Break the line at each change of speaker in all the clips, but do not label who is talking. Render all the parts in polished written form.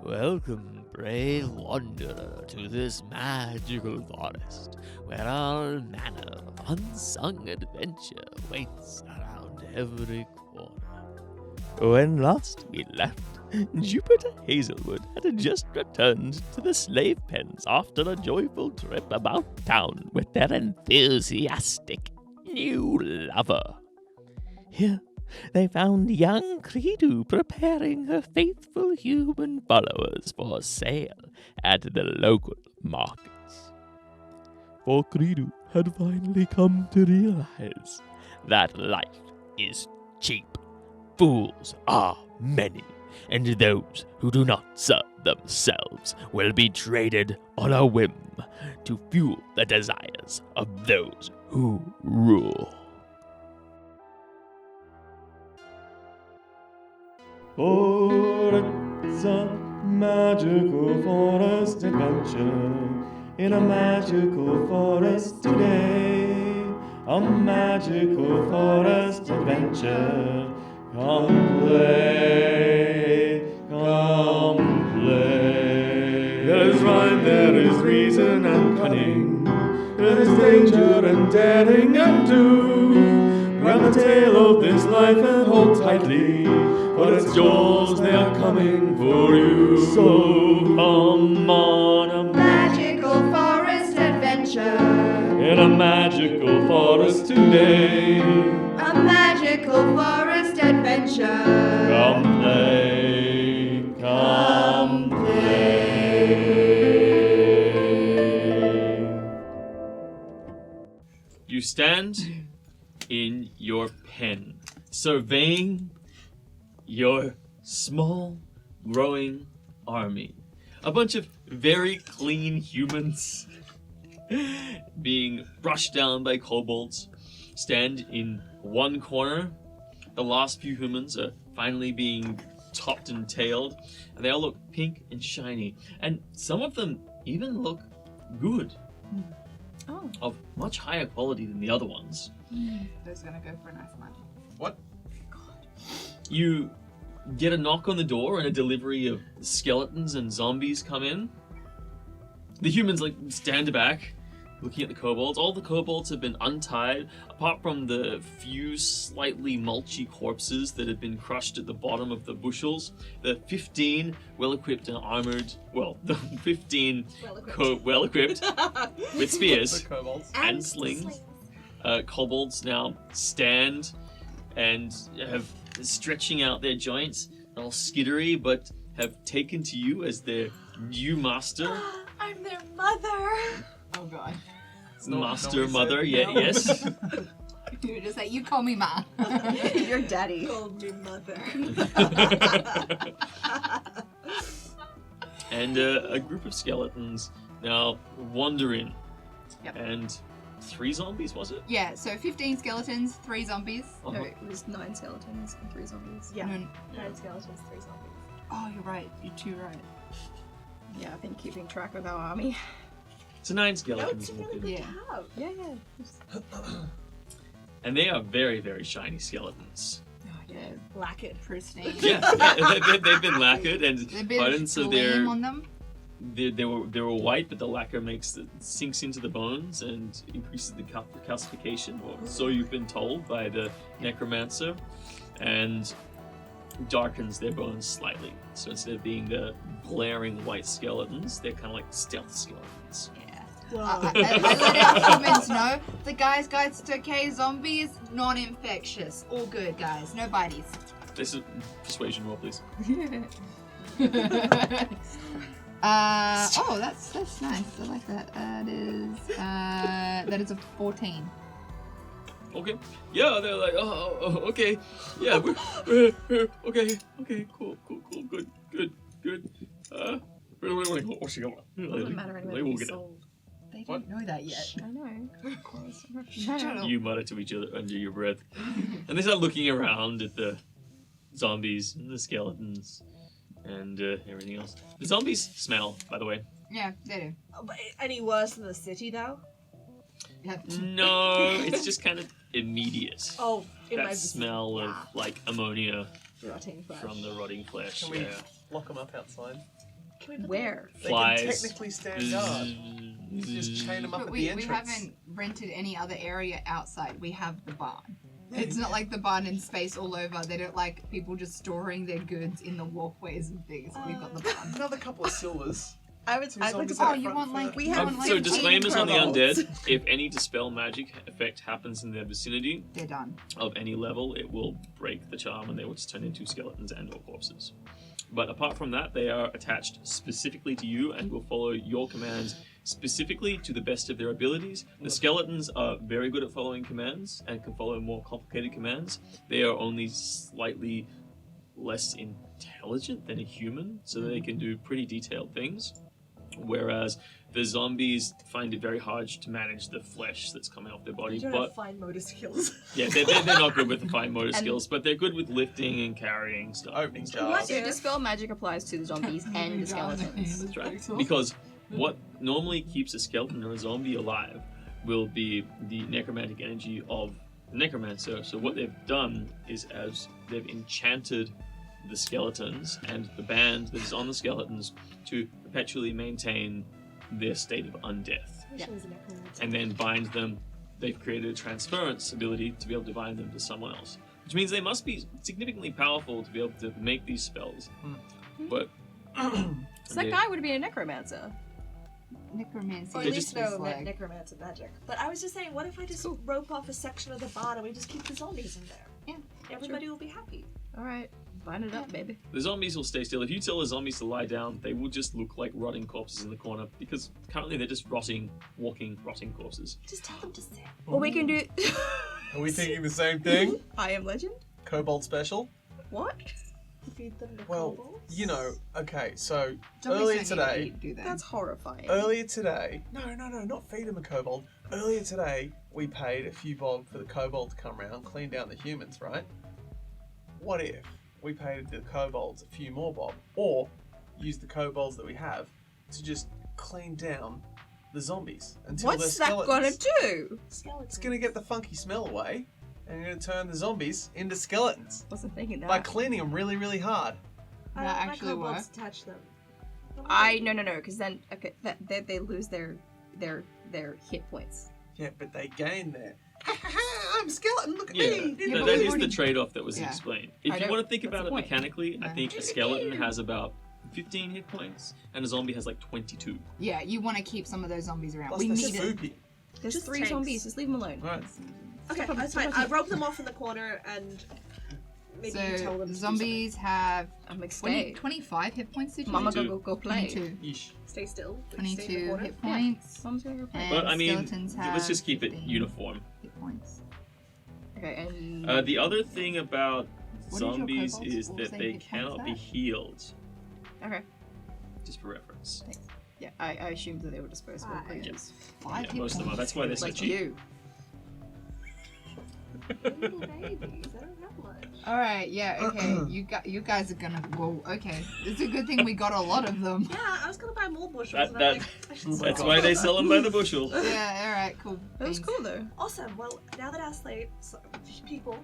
Welcome, brave wanderer, to this magical forest, where all manner of unsung adventure waits around every corner. When last we left, Jupiter Hazelwood had just returned to the slave pens after a joyful trip about town with their enthusiastic new lover. Here, they found young Credu preparing her faithful human followers for sale at the local markets. For Credu had finally come to realize that life is cheap, fools are many, and those who do not serve themselves will be traded on a whim to fuel the desires of those who rule.
For it's a magical forest adventure in a magical forest today. A magical forest adventure. Come play, come play. There is rhyme, there is reason and cunning. There is danger and daring and do. Grab the tail of this life and hold tightly, for it's yours, they are coming for you. So come on a
magical forest adventure.
In a magical forest today.
A magical forest adventure.
Come play, come play.
You stand in your pen, surveying your small, growing army. A bunch of very clean humans being brushed down by kobolds stand in one corner. The last few humans are finally being topped and tailed, and they all look pink and shiny. And some of them even look good.
Oh.
Of much higher quality than the other ones.
Those are gonna go for a nice money.
What? You get a knock on the door and a delivery of skeletons and zombies come in. The humans stand back, looking at the kobolds. All the kobolds have been untied, apart from the few slightly mulchy corpses that have been crushed at the bottom of the bushels. The 15 well-equipped and armored, the 15 well-equipped with spears and slings. Kobolds now stand and have stretching out their joints, all skittery, but have taken to you as their new master.
I'm their mother. Oh god.
Mother, yes.
You're just like, you call me Ma.
Your daddy.
Called me mother.
And a group of skeletons now wander in.
Yep.
And 3 zombies, was it?
Yeah, so 15 skeletons, 3 zombies.
Uh-huh.
No, it was 9 skeletons and 3 zombies.
Yeah.
No, 9 skeletons, 3 zombies.
Oh, you're right. You're too right.
Yeah, I've been keeping track with our army.
So 9 skeletons.
Yeah.
Yeah.
And they are very, very shiny skeletons.
Oh, yeah.
Lacquered.
Pristine.
They've been lacquered, and
A bit
pardon,
of
so
gleam on them.
they were white, but the lacquer sinks into the bones and increases the calcification, or so you've been told by the necromancer, and darkens their bones slightly. So instead of being the glaring white skeletons, they're kind of like stealth skeletons.
Yeah. I let our humans know the guy's guides to okay, zombies, non-infectious. All good, guys. No bites.
This is persuasion roll, please.
Oh, that's nice. I like that. That is a 14.
Okay. Yeah, they're like, oh okay. Yeah, we're okay, cool, good.
Doesn't matter anyway. We sold.
They don't know that yet.
I know. Of course.
You mutter to each other under your breath. And they start looking around at the zombies and the skeletons and everything else. The zombies smell, by the way.
Yeah, they do.
Any worse than the city, though?
No, it's just kind of immediate.
Oh, In my
that
vicinity.
smell of like ammonia
Rotting flesh.
from the rotting flesh.
Can we
Yeah.
lock them up outside?
Can we put
Where?
They
Flies.
can technically stand guard. You just chain them up
But
at
we
the entrance.
haven't rented any other area outside. We have the barn. It's not like the barn in space all over. They don't like people just storing their goods in the walkways and things. We've got the barn.
Another couple of silvers.
I would
Two
like to
zombies
Oh,
out
you
front
want
for-
like
We have
So
18
disclaimers on the
kobolds.
undead. If any dispel magic effect happens in their vicinity
They're done.
of any level, it will break the charm and they will just turn into skeletons and or corpses. But apart from that, they are attached specifically to you and will follow your commands specifically to the best of their abilities. The skeletons are very good at following commands and can follow more complicated commands. They are only slightly less intelligent than a human, so they can do pretty detailed things. Whereas the zombies find it very hard to manage the flesh that's coming off their body.
You don't
But
have fine motor skills.
yeah, they're not good with the fine motor skills, but they're good with lifting and carrying stuff.
Opening
and stuff.
jars.
So dispel magic applies to the zombies and the skeletons.
That's right. Because what normally keeps a skeleton or a zombie alive will be the necromantic energy of the necromancer. So what they've done is as they've enchanted the skeletons and the band that is on the skeletons to perpetually maintain their state of undeath.
I wish I was a necromancer.
And then bind them. They've created a transference ability to be able to bind them to someone else. Which means they must be significantly powerful to be able to make these spells. But
So that guy would be a necromancer.
Necromancy.
Or
They
at
is
least
just
no
like-
necromancer magic. But I was just saying, what if I just rope off a section of the barn and we just keep the zombies in there?
Yeah,
Everybody will be happy.
Alright, bind it up, baby.
the zombies will stay still. If you tell the zombies to lie down, they will just look like rotting corpses in the corner because currently they're just walking, rotting corpses.
Just tell them to sit.
Or we can do.
Are we thinking the same thing?
I am legend?
Kobold special?
What?
Feed them the
Well,
kobolds.
you know, okay, so
Zombies
earlier
don't
today,
eat, do they?
That's horrifying.
earlier today, no, not feed him a kobold. Earlier today, we paid a few bob for the kobold to come around, clean down the humans, right? What if we paid the kobolds a few more bob, or use the kobolds that we have to just clean down the zombies until they're
What's that
skeletons?
gonna do?
Skeletons.
It's gonna get the funky smell away, and you're gonna turn the zombies into skeletons
Wasn't thinking that.
by cleaning them really, really hard.
I
That
want my
actually
kobolds
work?
to touch them.
No, because then they lose their hit points.
Yeah, but they gain their. I'm a skeleton. Look at
Yeah,
me. Didn't
that
believe
is
me.
the trade-off that was
Yeah.
explained.
I
If you
don't-
want to think
that's
about
the
it
point.
mechanically, I
No.
think a skeleton has about 15 hit points, and a zombie has like 22.
Yeah, you want to keep some of those zombies around.
Plus
We
they're
need it.
swoopy.
There's
Just
3
tanks.
zombies, just leave them alone.
Right.
Okay,
Stop
that's
it,
fine.
stop
I
it.
rope them off in the corner and maybe you tell
So
them to do
zombies have
I'm like,
20,
stay.
25 hit points. Did you
Mama,
say?
go play.
22.
Yeesh.
something. Stay still. Stay in the
22
corner.
hit points.
Mom's gonna go play.
And
But I mean,
skeletons have
let's just keep it
15
uniform.
Hit points.
Okay, and
The other thing about
What did your
zombies
kobolds
is
all
that
say
they
hit points
cannot be
at?
healed,
okay,
just for reference.
yeah, I assumed that they were disposable
Five.
creatures,
5
Yeah,
hit
most of them are.
points.
That's why they're so
like
cheap.
you.
Little babies. I don't have much.
All right, yeah, okay. you guys are gonna. Well, okay. It's a good thing we got a lot of them.
Yeah, I was gonna buy more bushels.
That-
and
that-
I'm like, I should sell
That's
them.
why they sell them by the bushel.
Yeah, all right, cool.
That was
Thanks.
cool though.
Awesome. Well, now that our people,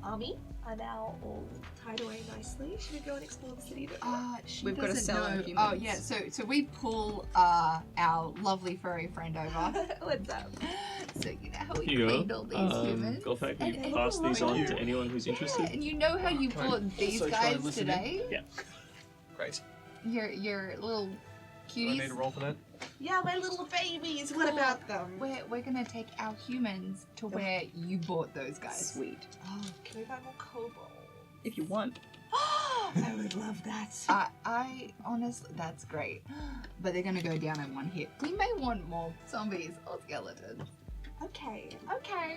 army, are now all tied away nicely, should we go and explore the city a bit more?
She
We've gotta
doesn't
sell our
know.
humans.
Oh yeah, so we pull our lovely furry friend over.
What's up?
So you know how we
Here you
cleaned all these
go.
humans.
Go back and
And
pass these on
you.
to anyone who's interested.
And you know how you
Can I
bought these
also try and
guys
listen in?
today?
Great.
Your little
Do I need
cuties.
to roll for that?
Yeah, my little babies. What about them?
We're gonna take our humans to where you bought those guys.
Sweet.
Oh, can we buy more kobolds?
If you want.
I would love that.
I honestly, that's great. But they're gonna go down in one hit. We may want more zombies or skeletons.
Okay.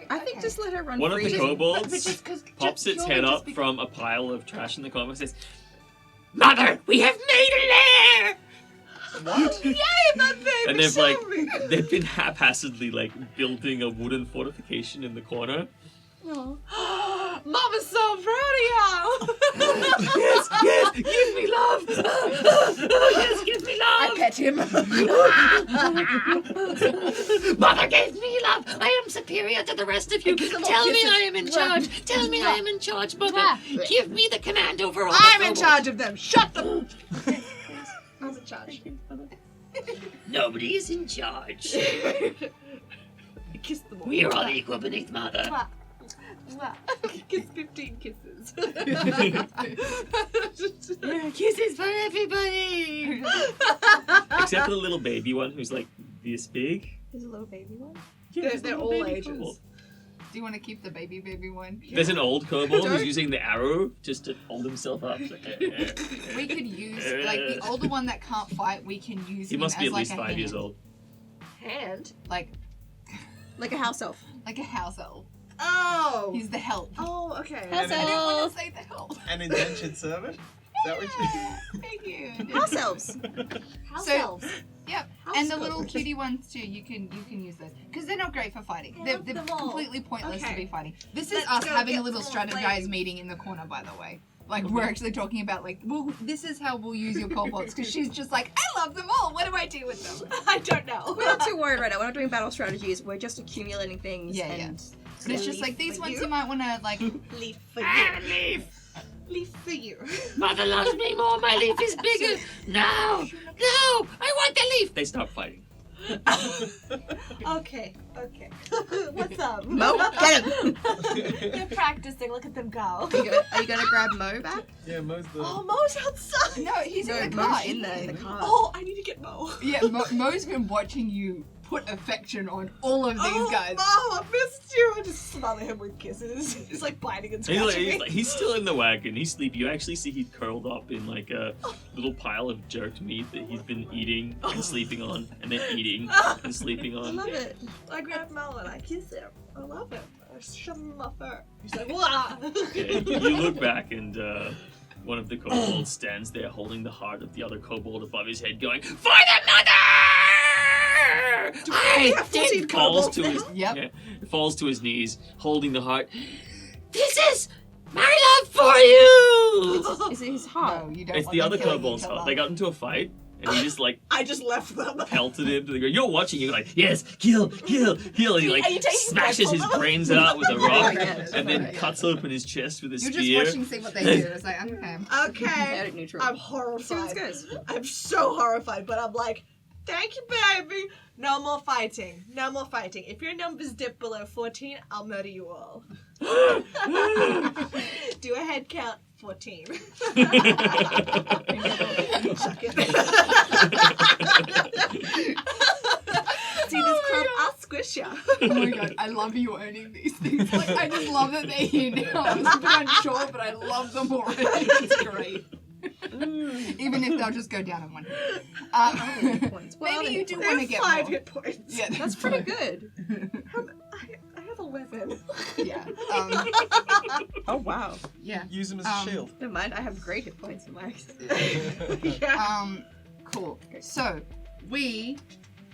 I think just let her run
One of
free.
the
But
kobolds
just 'cause-
pops
just
its
purely
head
just
up
because-
from a pile of trash in the corner and says, "Mother, we have made a lair!"
What?
Yay, my baby
And they've like
zombie!
they've been haphazardly like building a wooden fortification in the corner.
Mama's so proud of y'all.
Yes, give me love. Yes, give me love.
I pet him.
Mother gave me love. I am superior to the rest of you. Tell me I am in charge. Tell me I am in charge, Mother. Give me the command over all
I'm
the
in
kobolds.
charge of them. Shut them.
I'm in charge.
Nobody is in charge.
Kiss them all.
We are all equal beneath Mother.
Mwah. Mwah. Kiss 15 kisses.
Kisses for everybody.
Except for the little baby one who's like this big.
There's a little baby one.
They're all ages.
Do you want to keep the baby one?
There's an old kobold who's using the arrow just to hold himself up.
We could use like the older one that can't fight. We can use.
He
him
must be
as
at
like
least
a
5
hand.
years old.
Hand.
Like
Like a house elf.
a house elf.
Oh.
He's the help.
Oh, okay.
I didn't want to say the help.
An indentured servant? Is that what you...
Thank you.
House elves.
House
So-
elves.
Yep,
House
and the
elves.
little cutie ones too. You can use those because they're not great for fighting.
I
They're
love them all.
completely pointless to
Okay.
be fighting. This is
Let's
us
go
having a
get
little
some more
strategized
flames.
meeting in the corner, by the way. Like we're actually talking about like, well, this is how we'll use your kobolds because she's just like, I love them all. What do I do with them?
I don't know.
We're not too worried right now. We're not doing battle strategies. We're just accumulating things.
Yeah,
and
But it's just like these
for
ones
you?
you might want to like.
Leaf for
Ah,
you.
leaf.
Leaf for you.
Mother loves me more. My leaf is bigger. No, no, I want the leaf.
They start fighting.
Okay. What's up?
Mo, get him.
They're practicing. Look at them go.
Are you gonna grab Mo back?
Yeah, Mo's the...
Oh, Mo's outside.
No, he's
No,
in the
Mo's
car.
in there in the car.
Oh, I need to get Mo.
Yeah, Mo's been watching you put affection on all of these guys.
Mo, I missed you. I just smother him with kisses. He's like biting and scratching me.
He's still in the wagon. He's sleepy. You actually see he's curled up in like a little pile of jerked meat that he's been eating and sleeping on, and then eating and sleeping
I
Um,
love
on.
it.
I grab Mo and I kiss him. I love him. I shove him in my fur. He's like, wah.
Okay, you look back and one of the kobolds stands there holding the heart of the other kobold above his head, going, "For the mother!"
I
have 14
falls
kobolds
to his
now?
Yep.
falls to his knees, holding the heart.
This is my love for you.
Is it his heart?
No, you don't.
It's
want
the
them
other
killing
kobold's
each
heart.
other.
They got into a fight, and he just like
I just left them.
pelted him. They go, "You're watching." You're like, "Yes, kill, kill, kill." And he like
Are you taking
smashes his
blood from
brains out with a rock,
Yes.
and then cuts open his chest with a
You're
spear.
just watching, see what they do. It's like, okay.
Okay.
Chaotic neutral.
I'm
See how
horrified.
this goes.
I'm so horrified, but I'm like, thank you, baby. No more fighting. No more fighting. If your numbers dip below 14, I'll murder you all. Do a head count. 14. Chuck it. See this club? I'll squish ya.
Oh my god, I love you owning these things. Like, I just love that they're here now. I was a bit unsure, but I love them already. It's great. Even if they'll just go down in one. Maybe you do
They
want to
have
get
5
more.
hit points.
Yeah,
That's pretty good.
I have 11.
Yeah.
Oh wow.
Yeah.
Use him as a shield.
Never mind. I have great hit points in my.
Yeah.
Cool. So,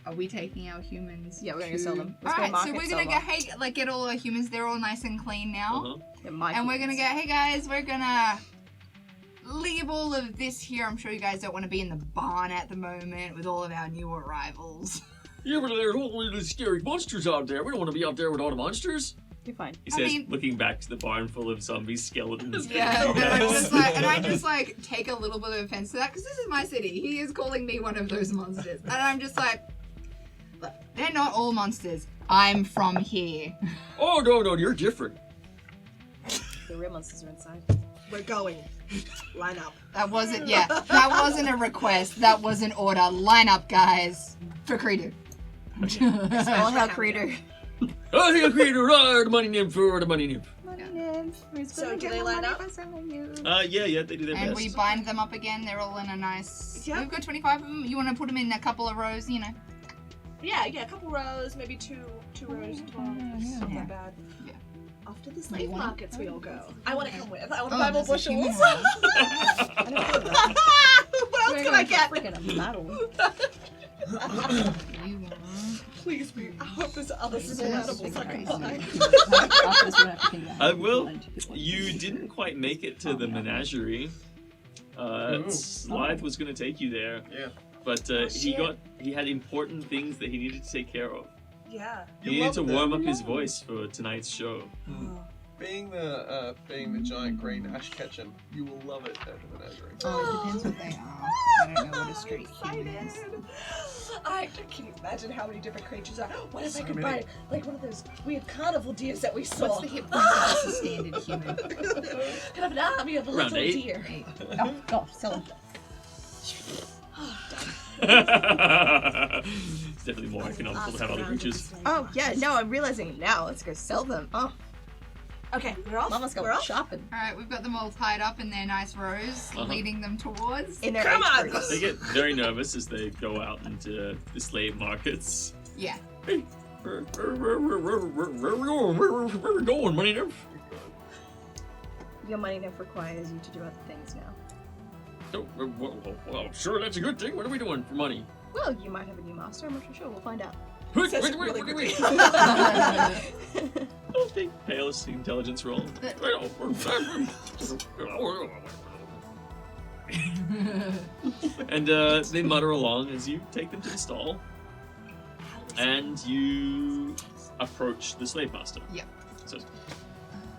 are we taking our humans?
Yeah, we're gonna go sell them. Let's
Alright,
go
so
market,
we're
sell
gonna
them.
get all our humans. They're all nice and clean now.
Uh-huh.
Yeah, my
And we're gonna
humans.
go, hey guys, we're gonna leave all of this here. I'm sure you guys don't want to be in the barn at the moment with all of our new arrivals.
Yeah, but there's all these scary monsters out there. We don't want to be out there with all the monsters.
You're fine.
He
I
says,
mean-
looking back to the barn full of zombie skeletons.
Yeah, and I just like take a little bit of offense to that because this is my city. He is calling me one of those monsters, and I'm just like, look, they're not all monsters. I'm from here.
Oh, no, you're different.
The real monsters are inside.
We're going. Line up.
That wasn't a request. That was an order. Line up, guys, for Credo.
All hail Creator.
Oh, the creator, the money nymph, the money nymph.
So do they line up?
Yeah, they do their
And
best.
we bind them up again. They're all in a nice.
Yep.
We've got 25 of them. You want to put them in a couple of rows, you know?
Yeah, a couple rows, maybe two rows as well. It's not
Yeah.
that bad.
Yeah.
Off to the
You
slave
want-
markets we all go. I want to come with. I want to
Oh,
buy more
there's a human
bushels.
one.
What else can I get?
Freaking battle.
You want-
Please be. I hope there's other small animals I can buy.
You didn't quite make it to the menagerie. Slythe was going to take you there.
Yeah.
but he had important things that he needed to take care of.
Yeah.
He needed to warm up his voice for tonight's show.
Being the giant green ash ketchum, you will love it at the menagerie.
Oh, it depends what they are. I don't know what a street human is.
I can you imagine how many different creatures are. What if I
So
could
many.
buy like one of those weird carnival deers that we saw?
What's the hit points of just a standard human?
Could have an army of a
Around
little
8.
deer.
Oh, God, sell them.
It's definitely more economical to have other creatures.
Oh, yeah, no, I'm realizing it now. Let's go sell them. Oh,
Okay, we're off.
Mama's
We're
going
off.
shopping.
Alright, we've got them all tied up in their nice rows, leading them towards.
In their
Come
age
on!
groups.
They get very nervous as they go out into the slave markets.
Yeah.
Hey, where we going, money nymph?
Your money nymph requires you to do other things now.
Oh, well, sure, that's a good thing. What are we doing for money?
Well, you might have a new master. I'm not too sure. We'll find out.
Wait,
Says
wait,
it
wait,
really
wait,
quickly.
wait. Oh, big palest intelligence roll. And they mutter along as you take them to the stall, and you approach the slave master.
Yep.
So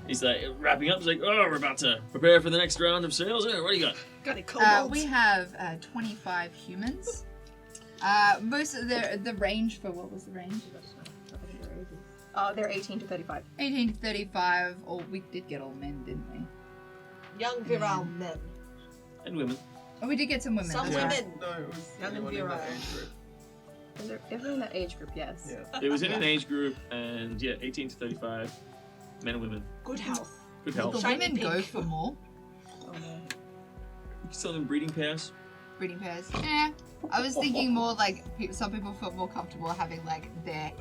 he's like wrapping up. He's like, "Oh, we're about to prepare for the next round of sales. What do you got?"
Got any kobolds?
We have 25 humans. Most of the range for what was the range?
They're 18 to 35.
18 to 35. Or we did get all men, didn't we?
Young virile men.
And women.
Oh, we did get some women.
Some
that's right.
women.
No, it was
Young and
anyone in that
virile.
age group.
Is there definitely in that age group? Yes.
Yeah.
It was in an age group, and yeah, 18 to 35, men and women.
Good health.
Good
Will
health.
the
Shiny
women go
pink.
for more
Oh, no.
You can sell them breeding pairs.
breeding pairs? I was thinking more like some people feel more comfortable having like their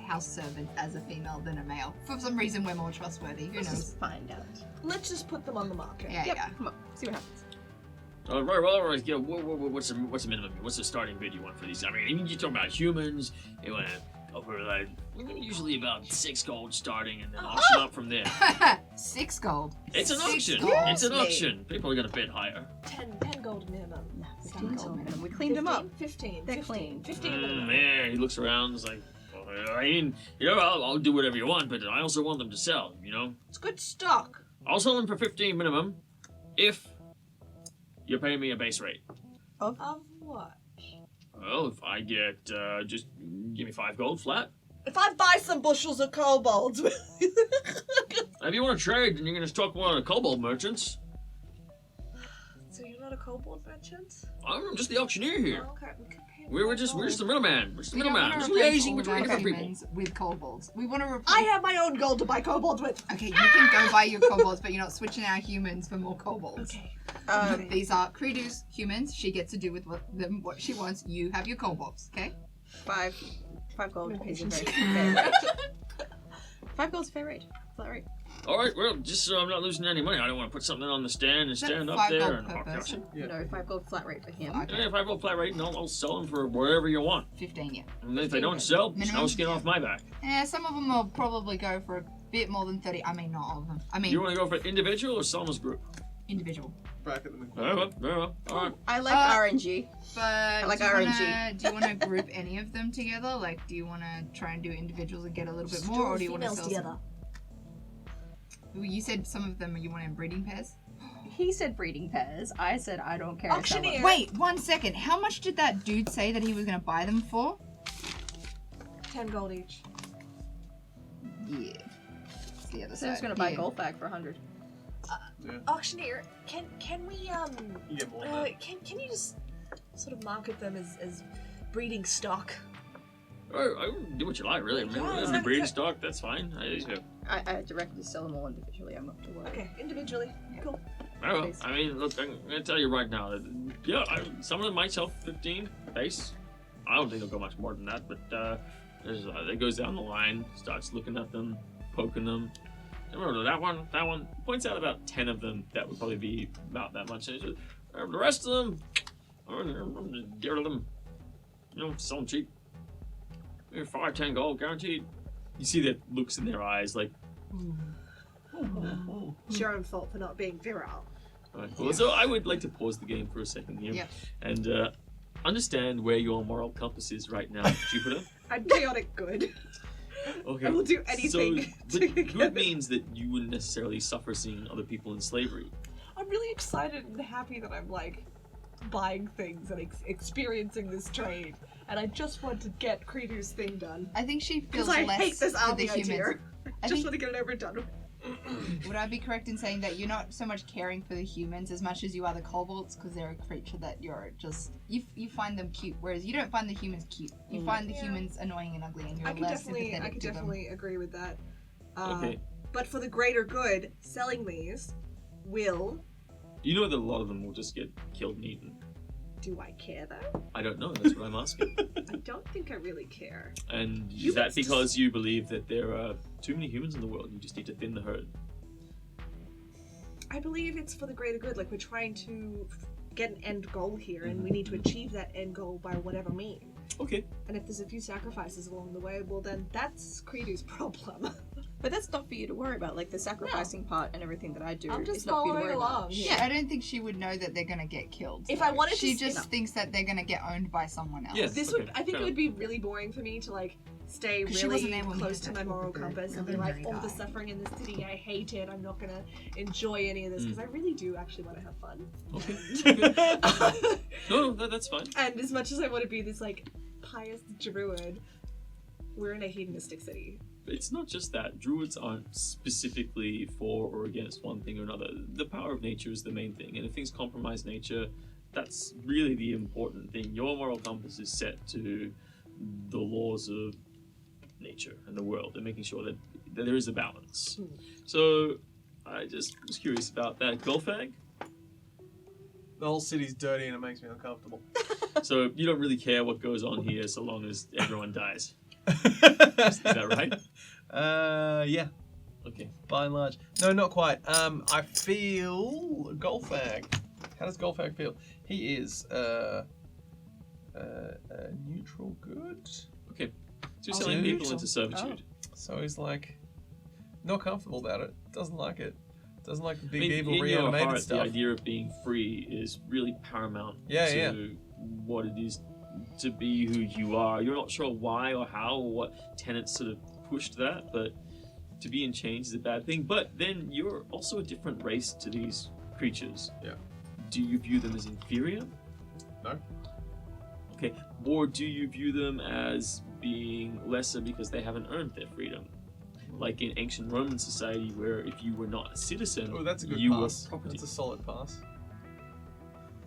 house servant as a female than a male. For some reason, we're more trustworthy. Who
Let's
knows?
just find out.
Let's just put them on the market.
Yeah,
Yep.
yeah.
Come on. See what happens.
All right. Yeah, what's the minimum? What's the starting bid you want for these? I mean, you talk about humans. You want to go for like usually about 6 gold starting, and then auction up from there.
6 gold.
It's an
6
auction.
gold.
It's an auction. People are gonna bid higher.
10 gold minimum.
No, 15
Sounds
gold
good.
minimum. We cleaned them up.
15.
They're
15.
clean.
15 minimum.
Yeah, he looks around. He's like, well, I mean, I'll do whatever you want, but I also want them to sell.
It's good stock.
I'll sell them for 15 minimum, if you pay me a base rate.
Of what?
Well, if I get just give me 5 gold flat.
If I buy some bushels of kobolds,
If you want to trade, then you're gonna talk to one of the kobold merchants.
so you're not a kobold merchant?
I'm just the auctioneer here.
Oh, okay. We compare
We're just the middleman. We're just the
We don't
middleman.
want
Just
to replace
liaising
all of
between
our
different people.
humans with kobolds. We want to replace.
I have my own gold to buy kobolds with.
Okay, you can go buy your kobolds, but you're not switching our humans for more kobolds.
Okay.
These are Kredu's humans. She gets to do with what she wants. You have your kobolds, okay?
5 gold
I'm
is a
impatient.
very fair rate. 5 gold's a fair rate. Flat rate.
All right, well, just so I'm not losing any money, I don't want to put something on the stand and
that
stand up
5
there
gold
and
per
auction.
person?
Yeah.
No, 5 gold flat rate for him.
Okay.
Yeah, if I go flat rate, no, I'll sell them for wherever you want.
15, yeah.
And if they don't sell,
Minimum?
no skin off my back.
Some of them will probably go for a bit more than 30. I mean, not all of them. I mean,
You want to go for individual or sell them as group?
individual.
Bracket them in.
Very well. All right.
I like RNG.
But
like
do you
RNG.
do you want to group any of them together? Like, do you want to try and do individuals and get a little bit more, or do you want to sell some? You said some of them you want in breeding pairs.
He said breeding pairs. I said I don't care. to sell them.
Auctioneer.
Wait, 1 second. How much did that dude say that he was going to buy them for?
10 gold each.
Yeah. It's the other
So he's
side.
gonna buy
Yeah.
gold bag for 100.
Auctioneer, can we
You get more than that.
can you just sort of market them as breeding stock?
I do what you like, really. I mean,
Yeah,
whatever
exactly.
breeding stock, that's fine.
I directed to sell them all individually. I'm not too worried.
Okay, individually. Cool.
Well, I mean, look, I'm gonna tell you right now. Yeah, some of them might sell 15 base. I don't think they'll go much more than that, but it goes down the line, starts looking at them, poking them. And remember, that one points out about 10 of them that would probably be about that much. And he says, the rest of them, I'm just get rid of them. Sell them cheap. 5, 10 gold guaranteed. You see that looks in their eyes like,
It's your own fault for not being virile.
alright, cool. So I would like to pause the game for a second here.
Yep.
And understand where your moral compass is right now, Jupiter.
I'm chaotic good.
Okay.
I will do anything.
So,
to
but
get
good means that you wouldn't necessarily suffer seeing other people in slavery.
I'm really excited and happy that I'm like buying things and experiencing this trade, and I just want to get Creedu's thing done.
I think she feels
Because I
less
hate this
for
army
the humans.
idea. I
I
just
think-
want to get it over and done with.
Would I be correct in saying that you're not so much caring for the humans as much as you are the kobolds, because they're a creature that you're just you find them cute, whereas you don't find the humans cute. You find the
Yeah.
humans annoying and ugly, and you're
I can
less
definitely
sympathetic to
agree with that.
Okay.
But for the greater good, selling these will.
You know that a lot of them will just get killed and eaten.
Do I care though?
I don't know. That's what I'm asking.
I don't think I really care.
And is
Humans
that because you believe that there are too many humans in the world? You just need to thin the herd.
I believe it's for the greater good. Like, we're trying to get an end goal here, and we need to achieve that end goal by whatever means.
Okay.
And if there's a few sacrifices along the way, well, then that's Creedu's problem.
But that's not for you to worry about. Like the sacrificing part and everything that I do.
I'm just
is not for you to
following
worry
along.
about.
Yeah, I don't think she would know that they're gonna get killed.
If
though.
I wanted
she
to-
just
no.
thinks that they're gonna get owned by someone else.
Yes.
This
Okay,
would, I think
fair
it would be really boring for me to like stay
'Cause she wasn't
really
there when we
close
did
to
that
my moral
with the
compass and be
other
like,
Mary
all the
guy.
suffering in the city, I hate it. I'm not gonna enjoy any of this because I really do actually want to have fun.
Okay. No, that's fine.
And as much as I want to be this like pious druid, we're in a hedonistic city.
It's not just that. Druids aren't specifically for or against one thing or another. The power of nature is the main thing, and if things compromise nature, that's really the important thing. Your moral compass is set to the laws of nature and the world, and making sure that there is a balance. So, I just was curious about that. Golfag?
The whole city's dirty and it makes me uncomfortable.
So, you don't really care what goes on here so long as everyone dies. Is that right?
Yeah,
Okay.
by and large. No, not quite. I feel Golfag. How does Golfag feel? He is neutral good.
Okay. So you're
Oh,
selling
neutral.
people into servitude.
So he's like not comfortable about it. Doesn't like it. Doesn't like the
I
big
mean,
evil
in your
reanimated
heart,
stuff.
the idea of being free is really paramount
Yeah,
to
yeah.
what it is to be who you are. You're not sure why or how or what tenets sort of pushed that, but to be in chains is a bad thing. But then you're also a different race to these creatures.
Yeah.
Do you view them as inferior?
No.
Okay. Or do you view them as being lesser because they haven't earned their freedom? Like in ancient Roman society, where if you were not a citizen,
Oh, that's a good
you
pass.
were property.
That's a solid pass.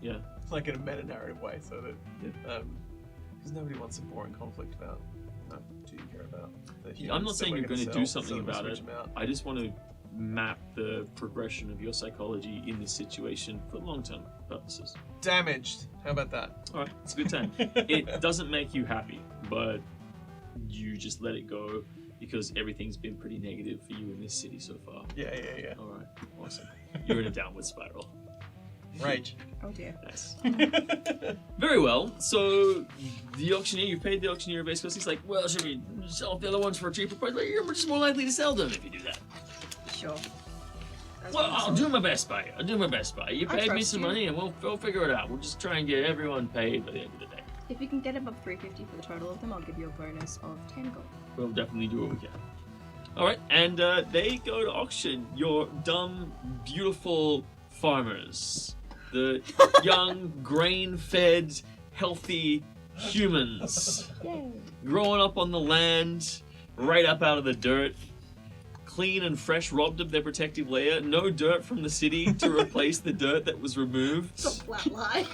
Yeah.
Like in a meta-narrative way, so that because nobody wants a boring conflict about. No, do you care about? The
I'm
humans
not
that
saying
we're
you're going to
sell,
do
so
something
we'll
about
switch
it.
them out.
I just want to map the progression of your psychology in this situation for long-term purposes.
Damaged. How about that?
All right, it's a good time. It doesn't make you happy, but you just let it go because everything's been pretty negative for you in this city so far.
Yeah.
All right, awesome. You're in a downward spiral.
Rage.
Oh dear.
Nice. Very well. So the auctioneer, you paid the auctioneer basically. He's like, well, should we sell off the other ones for a cheaper price? Well, you're just more likely to sell them if you do that.
Sure. That's
Well,
what
I'll
I'm
do
saying.
my best by you. I'll do my best by you. You
I
paid me
trust
some
you.
money, and we'll figure it out. We'll just try and get everyone paid by the end of the day.
If you can get above 350 for the total of them, I'll give you a bonus of 10 gold.
We'll definitely do what we can. All right, and they go to auction. Your dumb, beautiful farmers, the young, grain-fed, healthy humans,
Yay!
growing up on the land, right up out of the dirt, clean and fresh, robbed of their protective layer. No dirt from the city to replace the dirt that was removed.
It's a flat lie.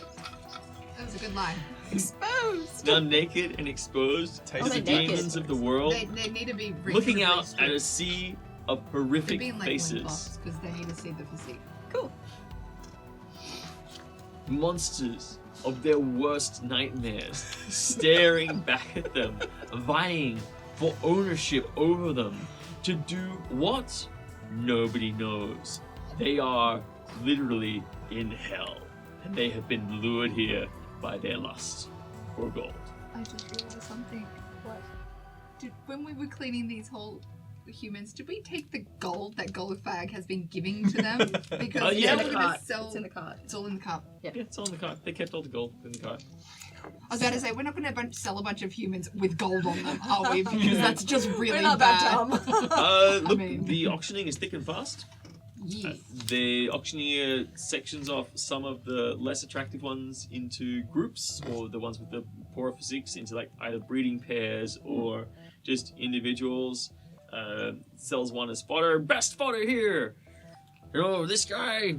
That was a good line.
Exposed.
Now naked and exposed
Taste
to
they're
the
naked.
demons of the world,
They need to be
looking
reasonably
out at
stripped.
a sea of
They're
horrific
being like
faces.
because they need to see the physique.
Cool.
Monsters of their worst nightmares, staring back at them, vying for ownership over them. To do what? Nobody knows. They are literally in hell, and they have been lured here by their lust for gold.
I just realized something.
What?
When we were cleaning these whole humans, did we take the gold that Goldfag has been giving to them? Because
Yeah,
now
the
we're gonna
cart.
sell.
It's in the cart.
It's all in the cart.
Yeah, it's all in the cart. They kept all the gold in the cart.
I was about to say, we're not going to sell a bunch of humans with gold on them, are we? Because that's just really
We're not
bad.
that dumb.
Look,
mean-
the auctioning is thick and fast.
Yes.
The auctioneer sections off some of the less attractive ones into groups, or the ones with the poorer physiques into like either breeding pairs or just individuals. Sells one as fodder. Best fodder here! This guy,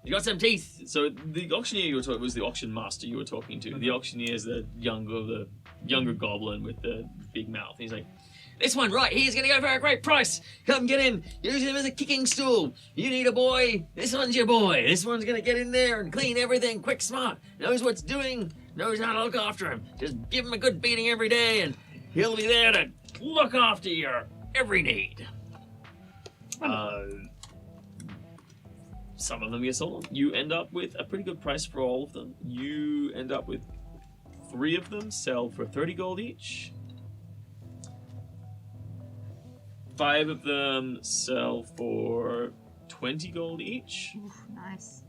he got some teeth. So the auctioneer you were talking was the auction master you were talking to. The auctioneer is the younger goblin with the big mouth. He's like, this one right here's gonna go for a great price. Come get him. Use him as a kicking stool. You need a boy. This one's your boy. This one's gonna get in there and clean everything quick, smart. Knows what's doing. Knows how to look after him. Just give him a good beating every day, and he'll be there to look after your every need. Some of them get sold. You end up with a pretty good price for all of them. You end up with 3 of them sell for 30 gold each. 5 of them sell for 20 gold each.
Oof, nice.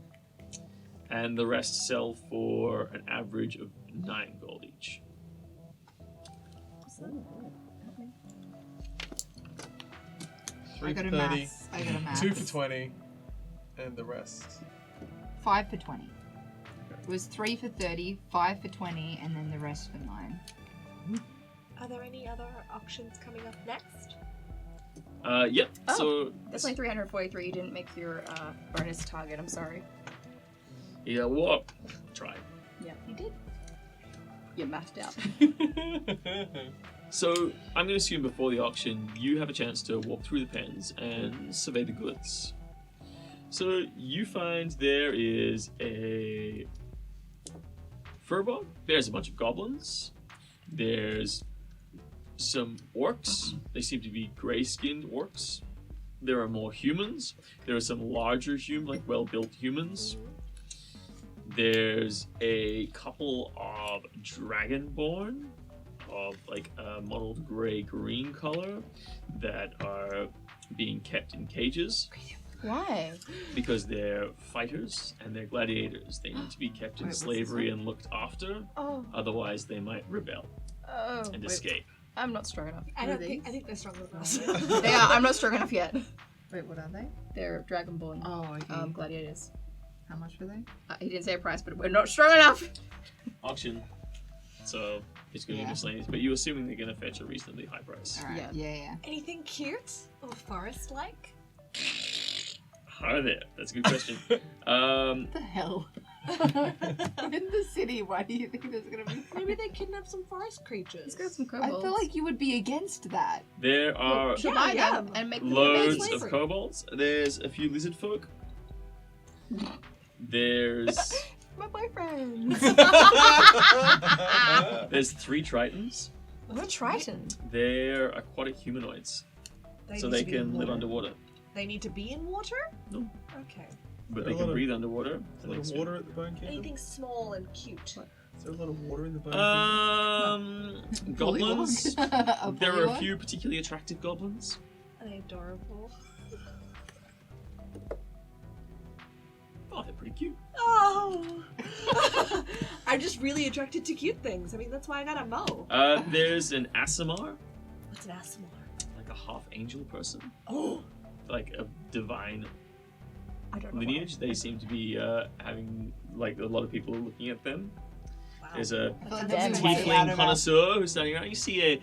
And the rest sell for an average of 9 gold each.
I got a
330,
maths. I got a maths.
2 for 20, and the rest.
5 for 20. It was 3 for 30, 5 for 20, and then the rest for 9.
Are there any other auctions coming up next?
Yep.
Oh.
So
That's only 343. You didn't make your bonus target. I'm sorry.
yeah, what? Try.
Yeah, you did. You mathed out.
So I'm going to assume before the auction, you have a chance to walk through the pens and survey the goods. So you find there is a furball. There's a bunch of goblins. There's some orcs. They seem to be gray-skinned orcs. There are more humans. There are some larger like well-built humans. There's a couple of dragonborn of like a mottled gray-green color that are being kept in cages
Why?
because they're fighters and they're gladiators. They need to be kept in
Wait, what's
slavery
this
and looked after,
Oh.
otherwise they might rebel
Oh.
and
wait.
escape.
I'm not strong enough.
I
What are
don't think.
these?
I think they're stronger than us.
They are. I'm not strong enough yet.
Wait, what are they?
They're dragonborn.
Oh, okay.
Gladiators.
How much were they?
He didn't say a price, but we're not strong enough.
Auction. So it's going to
Yeah.
be miscellaneous, but you're assuming they're going to fetch a reasonably high price.
Alright, yeah.
Anything cute or forest-like?
Are there? That's a good question.
What the hell? In the city, why do you think there's gonna be?
Maybe they kidnap some forest creatures.
He's got some
I
kobolds.
feel like you would be against that.
There are
Should
Yeah,
buy
yeah.
them and make them
loads
amazing.
of kobolds. There's a few lizard folk. There's
My boyfriend.
there's 3 tritons.
What a triton.
They're aquatic humanoids, so
need
they
to be in
can live
water.
underwater,
They need to be in water?
No.
Okay.
but
There
they
are a
can
lot of-
breathe underwater.
Is there a lot of water at the Bone Kingdom?
Anything small and cute.
Is there a lot of water in the Bone
Goblins.
A
There are a
bullywog?
few particularly attractive goblins.
Are they adorable?
Oh, they're pretty cute.
Oh! I'm just really attracted to cute things. I mean, that's why I got a mo.
There's an Asimar,
What's an Asmar?
like a half angel person,
Oh!
like a divine
I don't know.
lineage. They seem to be having, like, a lot of people are looking at them.
Wow.
There's a
I feel like
Damn
that's way out
tiefling
of
connoisseur who's standing around. You see a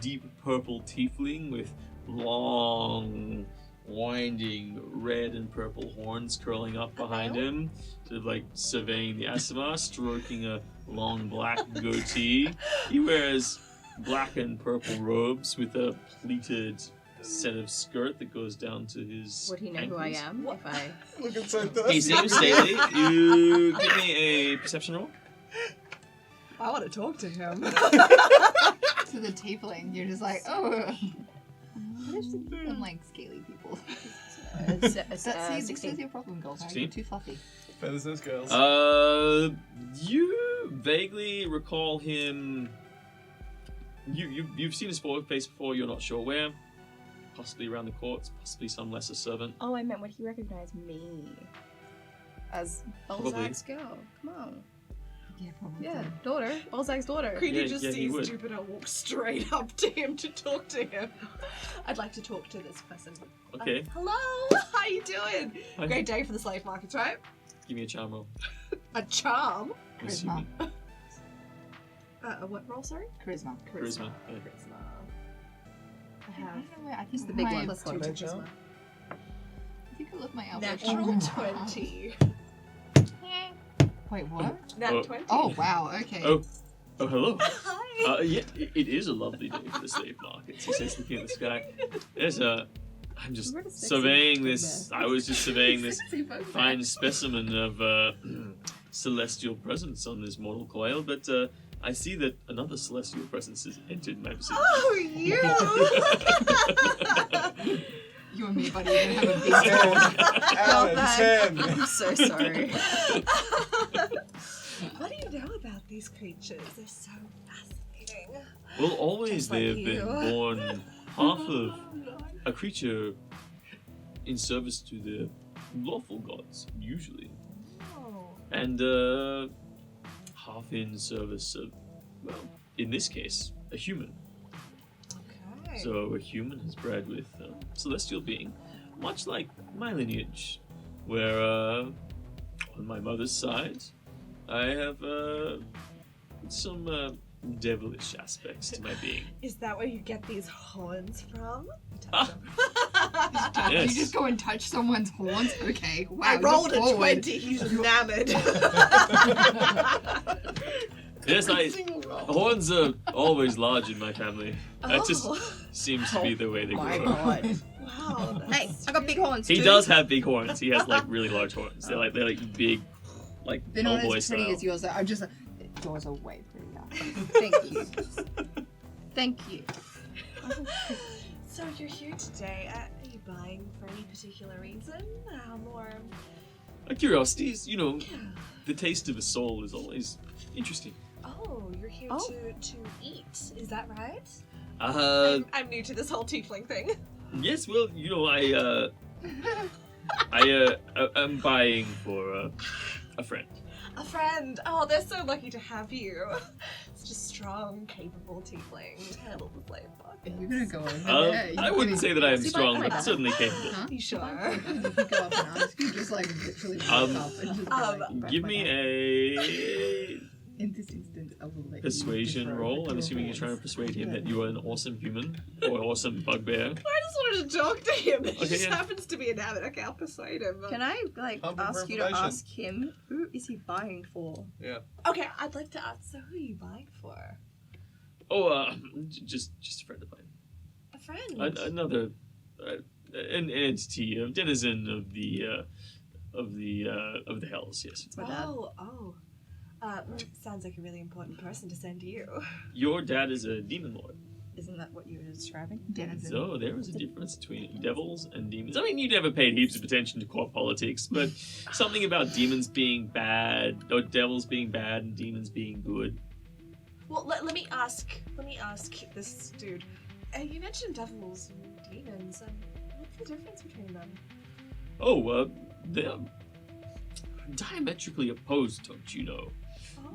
deep purple tiefling with long, winding red and purple horns curling up behind him, sort of like surveying the Asimar, stroking a long black goatee. He wears black and purple robes with a pleated set of skirt that goes down to his
Would he know who I
ankles.
am if I?
Looking so
He
thirsty.
seems Staley. You give me a perception roll.
I want to talk to him.
To the tiefling, you're just like, oh. What if some like scaly people?
That's
That's see, this
16.
is your problem, Goldberg.
16?
You're too fluffy.
Feathers those girls.
You vaguely recall him. You've seen his face before. You're not sure where. Possibly around the courts. Possibly some lesser servant.
Oh, I meant would he recognize me as
Probably.
Balzac's girl? Come on.
Yeah, probably.
Yeah, daughter. Olzag's daughter.
Could you
Yeah,
just
yeah, he
see
would.
Stupid and walk straight up to him to talk to him? I'd like to talk to this person.
Okay.
Hello, how you doing?
Hi.
Great day for the slave markets, right?
Give me a charm roll.
A charm.
I'm
Charisma.
assuming.
What role, sorry?
Charisma.
Charisma. Yeah.
I have
I think
It's the big one.
plus 2 to
Adventure.
charisma.
I think I left my elbow.
Natural 20.
Wait, what?
Nat
Oh.
20.
Oh, wow, okay.
Oh, hello.
Hi.
Yeah, it is a lovely day for the slave markets. He says, looking at the sky. There's I'm just
Where does sexy
surveying
come
this.
back?
I was just surveying this
Sexy folk
fine specimen of celestial presence on this mortal coil, but I see that another celestial presence has entered my vicinity.
Oh, you!
You and me, buddy, are gonna have a big talk.
Alan, 10.
I'm so sorry.
What do you know about these creatures? They're so fascinating.
Well, always
Just
they
like
have been
you.
born half of a creature in service to the lawful gods, usually,
Oh.
and half in service of, well, in this case, a human.
Okay.
So a human is bred with celestial being, much like my lineage, where on my mother's side, I have some devilish aspects to my being.
Is that where you get these horns from?
Ah.
You
Yes.
just go and touch someone's horns? Okay. Wow.
I rolled
look
a
forward.
20. He's enamored.
Yes, horns are always large in my family. That just
Oh.
seems to be the way they
My
grow.
god.
Wow.
Hey, I got big horns.
He
too.
does have big horns. He has like really large horns. They're like big, like
They're not
cowboy
as pretty
style.
as yours. I'm just like, yours are way prettier.
Thank you. Thank you.
So you're here today. Are you buying for any particular reason? Or
Curiosities, you know, the taste of a soul is always interesting.
oh, you're here
Oh.
to eat. Is that right?
I'm
new to this whole tiefling thing.
yes, well, you know, I'm buying for a friend.
A friend. Oh, they're so lucky to have you. Such a strong, capable tiefling to handle the slave
Are
market.
you gonna go over there?
I wouldn't say that I am
See,
strong,
but-
but certainly capable.
Huh?
You sure?
You could go up and ask you, just like literally walk
Um,
up and just be like,
Give me a
in this instance, I will let you
persuasion
defer
roll.
with
I'm
your
assuming you're trying to
horns.
persuade him that you are an awesome human or awesome bugbear.
I just wanted to talk to him. He
Okay,
just
yeah.
happens to be enamored. Okay, I'll persuade him.
Can I
Humble
ask you to
revelation.
ask him who is he buying for?
Okay, I'd like to ask. So, who are you buying for?
Oh, just a friend of mine.
A friend.
Another an entity, a denizen of the hells. Yes,
It's my dad.
Oh. Sounds like a really important person to send you.
your dad is a demon lord.
Isn't that what you were describing?
Denizen.
So there is a difference between devils and demons. I mean, you never paid heaps of attention to court politics, but something about demons being bad, or devils being bad, and demons being good.
Well, let me ask this dude. You mentioned devils and demons, and what's the difference between them?
Oh, they're diametrically opposed, don't you know?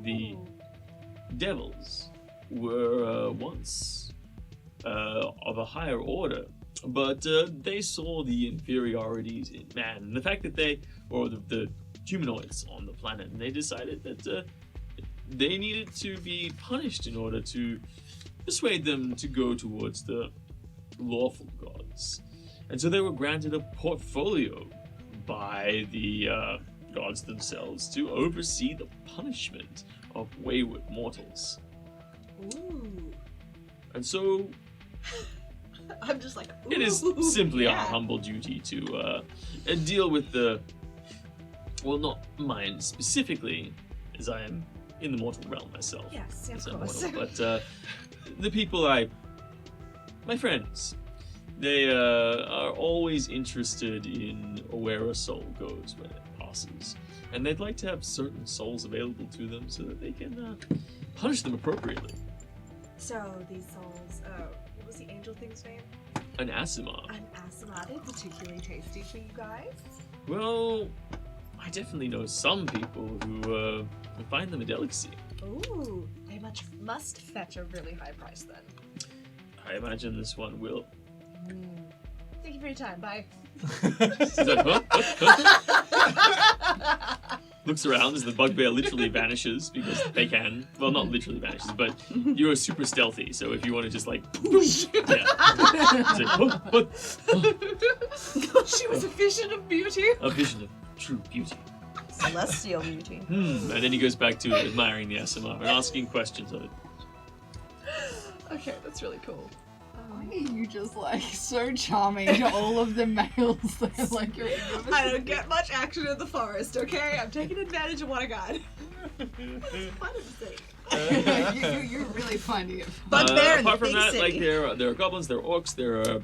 The
Oh.
devils were once of a higher order, but they saw the inferiorities in man, and the fact that the humanoids on the planet, and they decided that they needed to be punished in order to persuade them to go towards the lawful gods. And so they were granted a portfolio by the gods themselves to oversee the punishment of wayward mortals.
Ooh.
And so
I'm just like,
it is
ooh,
simply
yeah.
our humble duty to deal with well, not mine specifically, as I am in the mortal realm myself.
Yes,
As
of
I'm
course.
mortal, but the people my friends, they are always interested in where a soul goes when it passes. And they'd like to have certain souls available to them so that they can punish them appropriately.
So these souls, what was the angel thing's name?
An Asimar.
An Asimar. Are they particularly tasty for you guys?
Well, I I definitely know some people who find them a delicacy.
Ooh, they must fetch a really high price then.
I imagine this one will.
Thank you for your time. Bye.
He's like, huh? Looks around as the bugbear literally vanishes because they can. Well, not literally vanishes, but you're super stealthy. So if you want to just like, yeah. It's like, what?
She was a vision of beauty.
A vision of true beauty.
Celestial beauty.
And then he goes back to admiring the SMR and asking questions of it.
Okay, that's really cool.
Why are you just like so charming to all of the males that like you're
I don't get much action in the forest, okay? I'm taking advantage of what I got. Fun of the sake.
you're really finding it.
Bugbear in the
apart from
big
that,
city.
like there are goblins, there are orcs, there are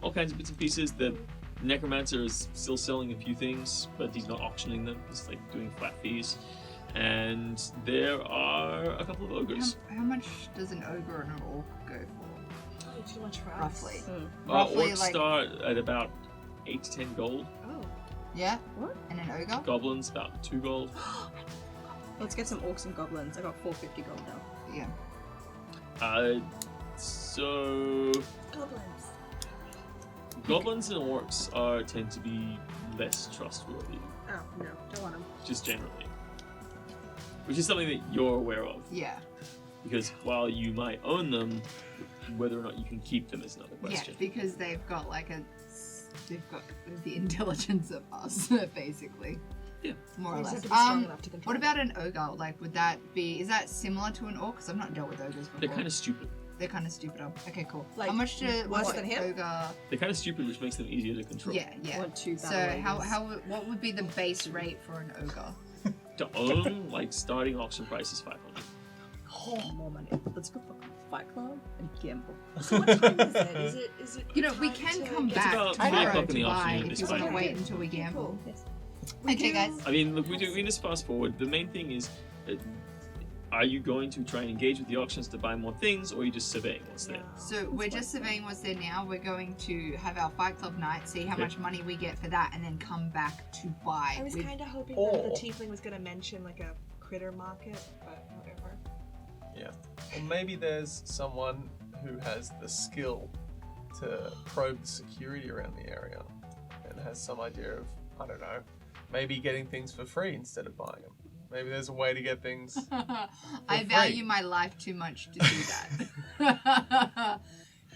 all kinds of bits and pieces. The necromancer is still selling a few things, but he's not auctioning them. He's like doing flat fees. And there are a couple of ogres.
How much does an ogre and an orc go for?
Too much for us.
Roughly.
Orcs
like-
start at about 8 to 10 gold.
Oh.
Yeah?
What?
And an ogre?
Goblins about 2 gold.
Let's get some orcs and goblins. I got 450 gold now.
Yeah.
So
Goblins.
goblins and orcs tend to be less trustworthy,
Oh, no. Don't want them.
just generally. Which is something that you're aware of.
Yeah.
Because while you might own them, whether or not you can keep them is another question.
Yeah, because they've got the intelligence of us, basically.
Yeah.
More or
You just
less.
have to be strong enough to control
What about an ogre? Like, is that similar to an orc? Because I've not dealt with ogres before.
They're kind of stupid.
They're kind of stupid. Okay, cool.
Like,
how much
worse
what's
than him?
ogre?
They're kind of stupid, which makes them easier to control.
Yeah, yeah.
Want 2
So
battle
what would be the base rate for an ogre?
To own, like, starting auction price is 500.
Oh, more money. Let's go fucking Fight Club and gamble.
So what time is it? Is it
You know, we
time
can
to
come
get
back
about
to-
5
tomorrow
o'clock in
to
the
buy
afternoon,
if
it's
you want to
fine.
wait until we gamble.
Cool.
Yes.
Okay, guys.
I mean, look, we can just fast forward. The main thing is, are you going to try and engage with the auctions to buy more things, or are you just surveying what's there?
So we're just surveying what's there now. We're going to have our Fight Club night, see how
Okay.
much money we get for that, and then come back to buy.
I was
with-
kind of hoping
Or-
that the tiefling was going to mention like a critter market, but whatever.
Yeah. Or maybe there's someone who has the skill to probe the security around the area and has some idea of, I don't know, maybe getting things for free instead of buying them. Maybe there's a way to get things.
I
free.
value my life too much to do that.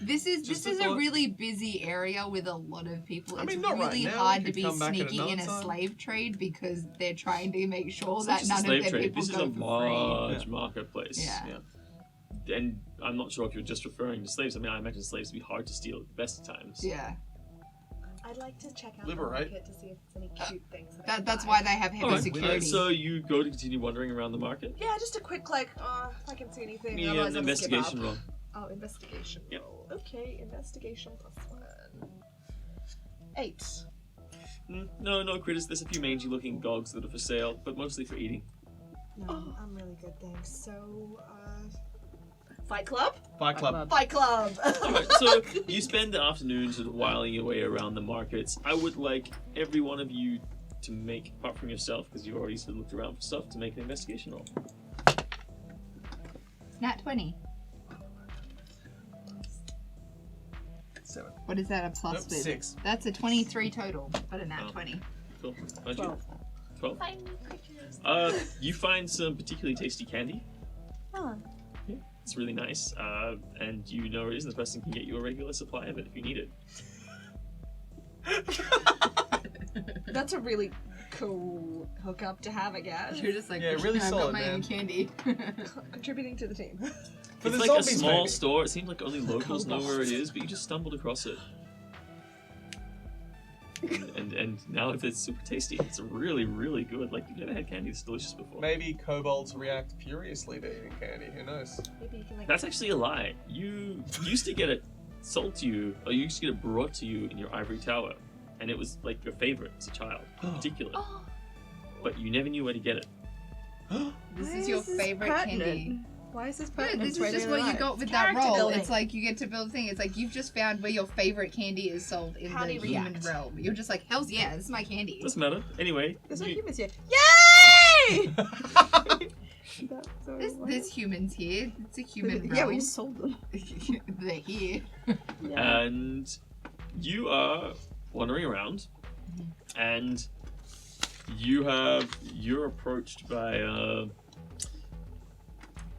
This is
Just a
a
thought.
really busy area with a lot of people.
I
It's
mean, not right
really
now.
hard
We
to
could
be
come back at
sneaky in a
another time.
slave trade because they're trying to make sure
It's
that
not just a
none of
slave
their
trade.
people
This is
go
a
for free.
large marketplace.
Yeah.
And I'm not sure if you're just referring to slaves. I mean, I imagine slaves would be hard to steal at the best of times.
Yeah,
I'd like to check out
Liberate.
the market to see if there's any cute things. That I can
that's
buy.
why they have heavy
Alright,
security.
so you go to continue wandering around the market.
Yeah, just a quick like, if I can see anything.
Give me
otherwise
an
I'll just give up.
investigation roll.
Oh, investigation
Yep.
roll. Okay, investigation +1. 8.
No critters. There's a few mangy-looking dogs that are for sale, but mostly for eating.
No, I'm really good, thanks. So, Fight Club?
Fight Club.
Fight Club!
Alright, so you spend the afternoon sort of whiling your way around the markets. I would like every one of you to make, apart from yourself, because you've already sort of looked around for stuff, to make an investigation roll.
Nat 20.
7.
What is that? A plus
Nope,
with?
6.
That's a 23 total, but a nat
Oh.
20.
Cool. How'd you?
12.
12? You find some particularly tasty candy.
Oh.
It's really nice, and you know where it is, and the person can get you a regular supply of it if you need it.
That's a really cool hookup to have, I guess.
You're just like,
Yeah, really
I've got
solid,
my own
man.
candy.
Contributing to the team.
For
It's
the
like a
zombies,
small
maybe.
store. It seems like only locals know where it
Cobalt.
is, but you just stumbled across it. And now it's super tasty. It's really, really good. Like, you've never had candy that's delicious before.
Maybe kobolds react furiously to eating candy. Who knows?
Maybe you can like.
That's actually a lie. You used to get it sold to you, or you used to get it brought to you in your ivory tower, and it was like your favorite as a child, in particular. But you never knew where to get it.
This
Why
is your
is this
favorite
pertinent?
candy.
Why is this
Yeah,
pertinent?
this is just what you got with that
Character
role.
building.
It's like you get to build a thing. It's like you've just found where your favorite candy is sold in
How do
the
you
human
react?
realm. You're just like, hell's yeah, this is my candy.
Doesn't matter. Anyway,
There's no
you-
humans here. Yay!
There's humans here. It's a human realm.
Yeah, we just sold them.
They're here.
Yeah.
and you are wandering around, and you're approached by a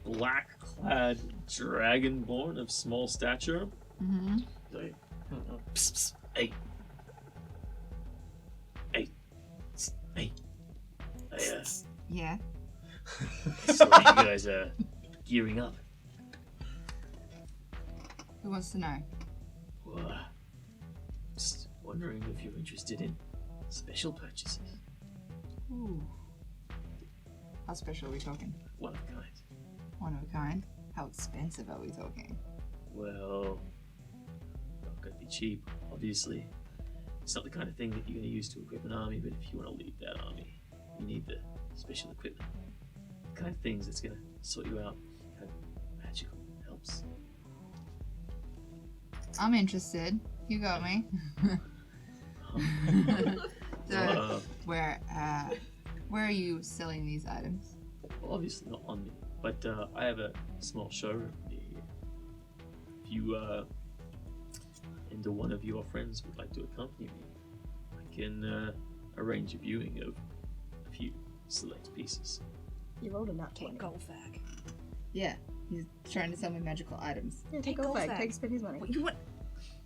black-clad dragonborn of small stature.
Mm-hmm.
Like, psst, psst, hey, hey.
Yeah.
So you guys are gearing up.
Who wants to know?
Well, just wondering if you're interested in special purchases.
Ooh. How special are we talking?
One of a kind.
One of a kind? How expensive are we talking?
Well, not gonna be cheap, obviously. It's not the kind of thing that you're gonna use to equip an army, but if you want to lead that army, you need the special equipment. The kind of things that's gonna sort you out. Kind of magical helps.
I'm interested. You got me. So, where are you selling these items?
Well, obviously not on me, but I have a small showroom near here. If you and one of your friends would like to accompany me, I can arrange a viewing of a few select pieces.
You rolled a nat 20.
Goldfag.
Yeah, he's trying to sell me magical items.
Yeah, take
Take
Goldfag.
Goldfag.
Take spend his money.
What, you want?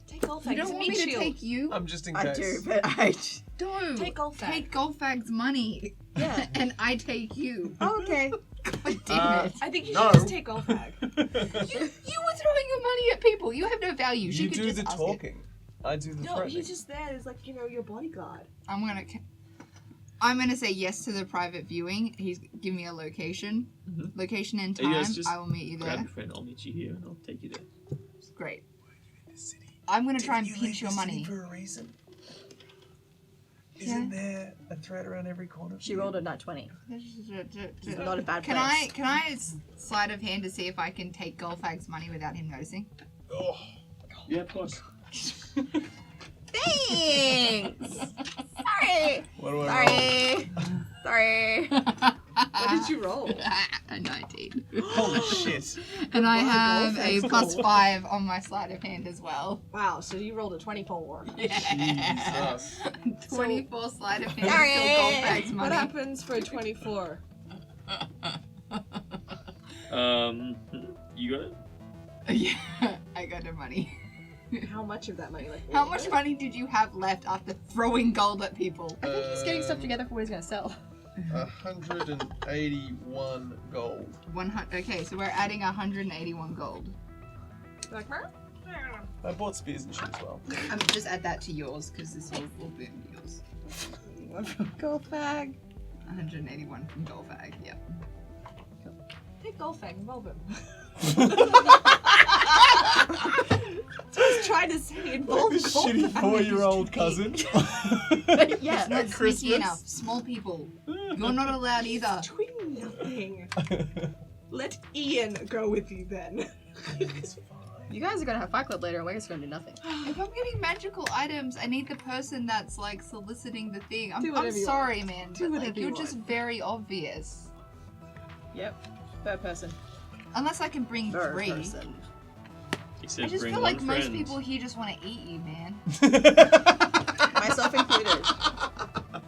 Take Goldfag.
You don't want me to take you?
I'm just in
I
case.
do, but I.
Don't
Take Goldfag.
Take Goldfag's money.
Yeah.
And I take you.
Oh, okay.
God damn it.
I think you
No.
should just take Goldfag.
You were throwing your money at people. You have no value. She
You
could
do
just
the
ask it.
talking. I do the
No,
threatening.
he's just there as like, your bodyguard.
I'm gonna say yes to the private viewing. He's giving me a location.
Mhm.
Location and
You guys
time.
just
I will meet you
Grab
there.
your friend, I'll meet you here, and I'll take you there.
Great.
The city.
I'm gonna try and
Didn't you
pinch
leave
your
the city
money.
for a reason.
Yeah.
Isn't there a threat around every corner?
She rolled a nat 20. It's not a bad
Can
place.
I sleight of hand to see if I can take Goldfag's money without him noticing?
Oh,
Yeah, of course.
Thanks! Sorry!
what do I
Sorry! Sorry!
What did you roll?
A 19.
roll? Holy shit.
And I
my
have a
Goldfag's
+5 on my sleight of hand as well.
Wow, so you rolled a 24.
Jesus.
24 sleight of hand.
Sorry.
Still Goldfag's
What
money.
happens for a 24?
You got it?
Yeah, I got the money.
How much of that money? Like,
How much money did you have left after throwing gold at people?
I think he's getting stuff together for what he's gonna sell.
181 gold.
100. Okay, so we're adding 181 gold.
Like, "Mer?"
I bought spears and shit as well.
Just add that to yours because this will be yours.
Goldfag.
181 from Goldfag. Yep.
Take Goldfag, involve him. So I was trying to say involve
Like this shitty
Goldfag.
4-year-old cousin.
Yeah.
Not
Christmas.
sneaky enough. Small people. You're not allowed either.
Doing nothing. Let Ian go with you then.
You guys are gonna have Fight Club later and we're just gonna do nothing.
If I'm getting magical items, I need the person that's like soliciting the thing.
Do
I'm
whatever you
sorry, man,
Do
but like
whatever
you're
you
just
want.
very obvious.
Yep. Third person.
Unless I can bring
Third
3.
person.
He said
I just
bring
feel
one
like most
friend.
people here just want to eat you, man.
Myself included.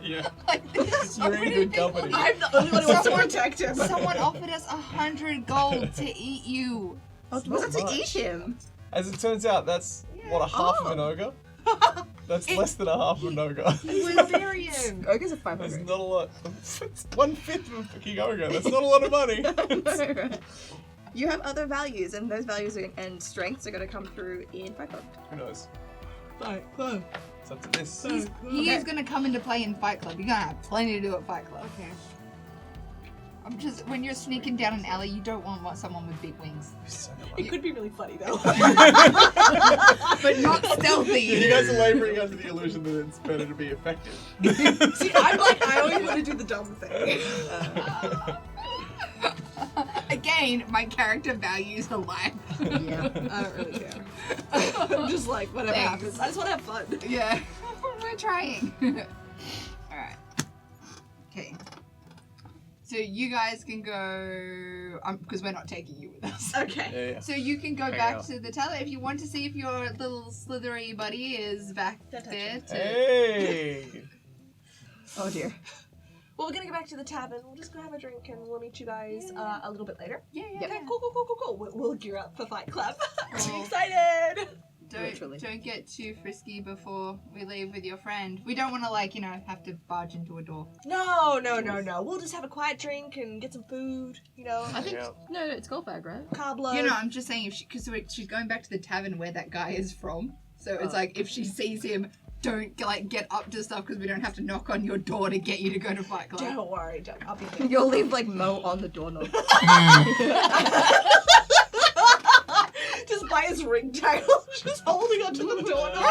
Yeah.
Like this.
You're in good company.
I'm the only one who wants to protect him.
Someone offered us 100 gold to eat you.
Oh,
It's
was
not
it to
much.
eat him?
As it turns out, that's what, a half of an ogre? That's less than a half of an ogre.
Barbarian.
Ogres are
That's
500.
not a lot. It's 1/5 of a fucking ogre. That's not a lot of money.
You have other values, and those values and strengths are going to come through in Fight Club.
Who knows?
Fight Club.
It's up to this.
He is going to come into play in Fight Club. You're going to have plenty to do at Fight Club.
Okay.
I'm just, when you're sneaking down an alley, you don't want someone with big wings.
It could be really funny though.
But not stealthy.
You guys are laboring under the illusion that it's better to be effective.
See, I'm like, I always want to do the dumb thing.
Again, maintain my character values alive.
Yeah, I don't really care. I'm just like, whatever
Thanks.
happens. I just want to have fun.
Yeah, we're trying. All right. Okay. So you guys can go, because we're not taking you with us.
Okay.
Yeah.
So you can go
Hang
back
out.
to the teller if you want to see if your little slithery buddy is back
Don't touch
there.
him.
To...
Hey!
Oh dear. Well, we're gonna go back to the tavern. We'll just go have a drink and we'll meet you guys a little bit later.
Yeah.
Okay, cool. We'll gear up for Fight Club. I'm
Cool.
excited.
Don't get too frisky before we leave with your friend. We don't want to have to barge into a door.
No. We'll just have a quiet drink and get some food.
I think
Yeah.
no, it's Goldbag, right?
Cobbler.
I'm just saying because she's going back to the tavern where that guy is from. So it's like if she sees him, don't get up to stuff because we don't have to knock on your door to get you to go to Fight Club.
Don't worry, I'll be there.
You'll leave Mo on the doorknob.
Just by his ring tail, just holding onto the doorknob.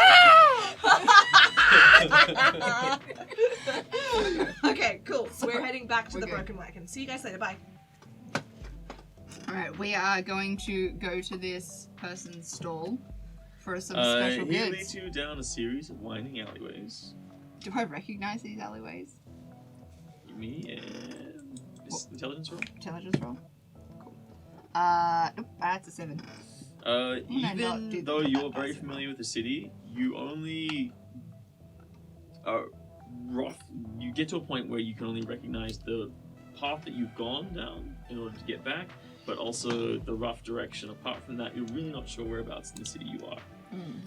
Okay, cool. So we're heading back to
We're
the
good.
Broken Wagon. See you guys later. Bye.
All right, we are going to go to this person's stall for some special
He
goods.
leads you down a series of winding alleyways.
Do I recognize these alleyways?
Me and this intelligence roll.
Intelligence roll. Cool. Nope, that's a 7. not do
Even though
that
you're very
passive?
familiar with the city, you only you get to a point where you can only recognize the path that you've gone down in order to get back, but also the rough direction. Apart from that, you're really not sure whereabouts in the city you are.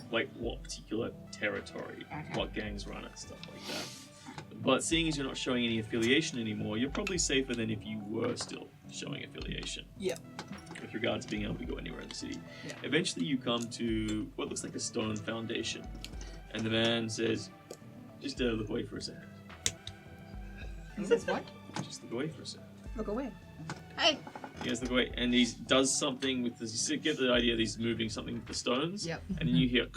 Like what particular territory,
Okay.
what gangs run it, stuff like that. But seeing as you're not showing any affiliation anymore, you're probably safer than if you were still showing affiliation.
Yeah.
With regard to being able to go anywhere in the city.
Yeah.
Eventually you come to what looks like a stone foundation. And the man says, just look away for a second.
He says what?
Just look away for a second.
Look away.
Hey.
He goes, look away. And he does something with this. You get the idea that he's moving something with the stones.
Yep.
And then you hear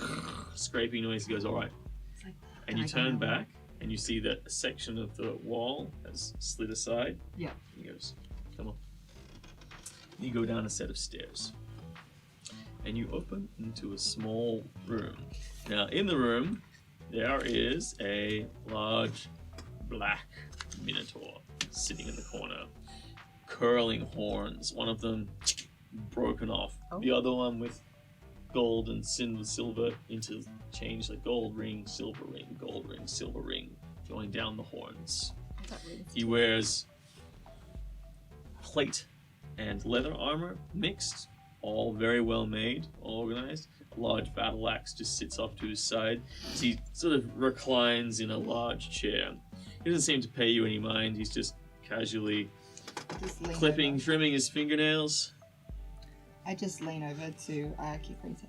scraping noise. He goes, all right.
It's like,
And you
I go
turn
now.
back and you see that a section of the wall has slid aside.
Yeah.
He goes, come on. You go down a set of stairs. And you open into a small room. Now, in the room, there is a large black minotaur sitting in the corner, curling horns. One of them broken off. The other one with gold and silver interchange, like gold ring, silver ring, gold ring, silver ring, going down the horns. He wears plate and leather armor mixed, all very well made, organized. A large battle axe just sits off to his side as he sort of reclines in a large chair. He doesn't seem to pay you any mind. He's just casually
Just lean
clipping,
over.
trimming his fingernails.
I just lean over to Kikri and say,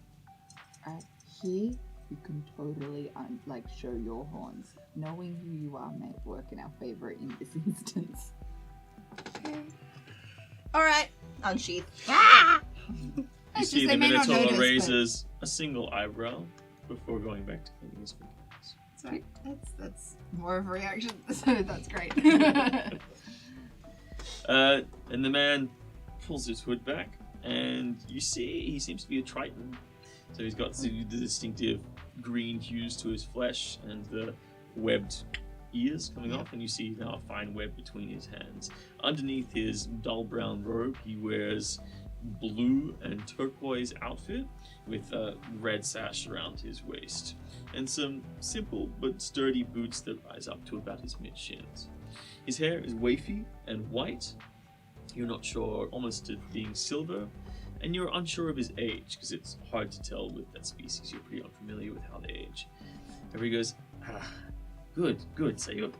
here you can totally show your horns. Knowing who you are may work in our favor in this instance. Okay.
Alright. Unsheath.
You
It's
see
just
the
they may not
Minotaur
notice,
raises a single eyebrow before going back to cleaning his fingernails.
That's right. That's more of a reaction. So that's great.
And the man pulls his hood back, and you see he seems to be a Triton. So he's got the distinctive green hues to his flesh and the webbed ears coming off, and you see now a fine web between his hands. Underneath his dull brown robe, he wears blue and turquoise outfit with a red sash around his waist, and some simple but sturdy boots that rise up to about his mid-shins. His hair is wavy and white. You're not sure, almost to being silver, and you're unsure of his age because it's hard to tell with that species. You're pretty unfamiliar with how they age. And he goes, good. So you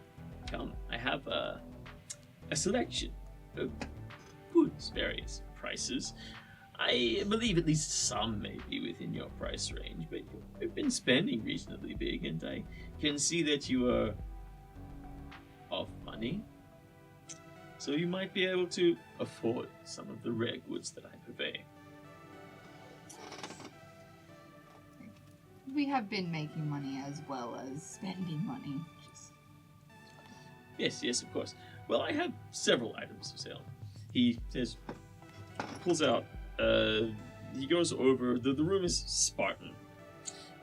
come. I have a selection of goods, various prices. I believe at least some may be within your price range, but you've been spending reasonably big, and I can see that you are of money. So you might be able to afford some of the rare goods that I purvey.
We have been making money as well as spending money.
Yes, of course. Well, I have several items for sale. He says, pulls out. He goes over. The room is Spartan.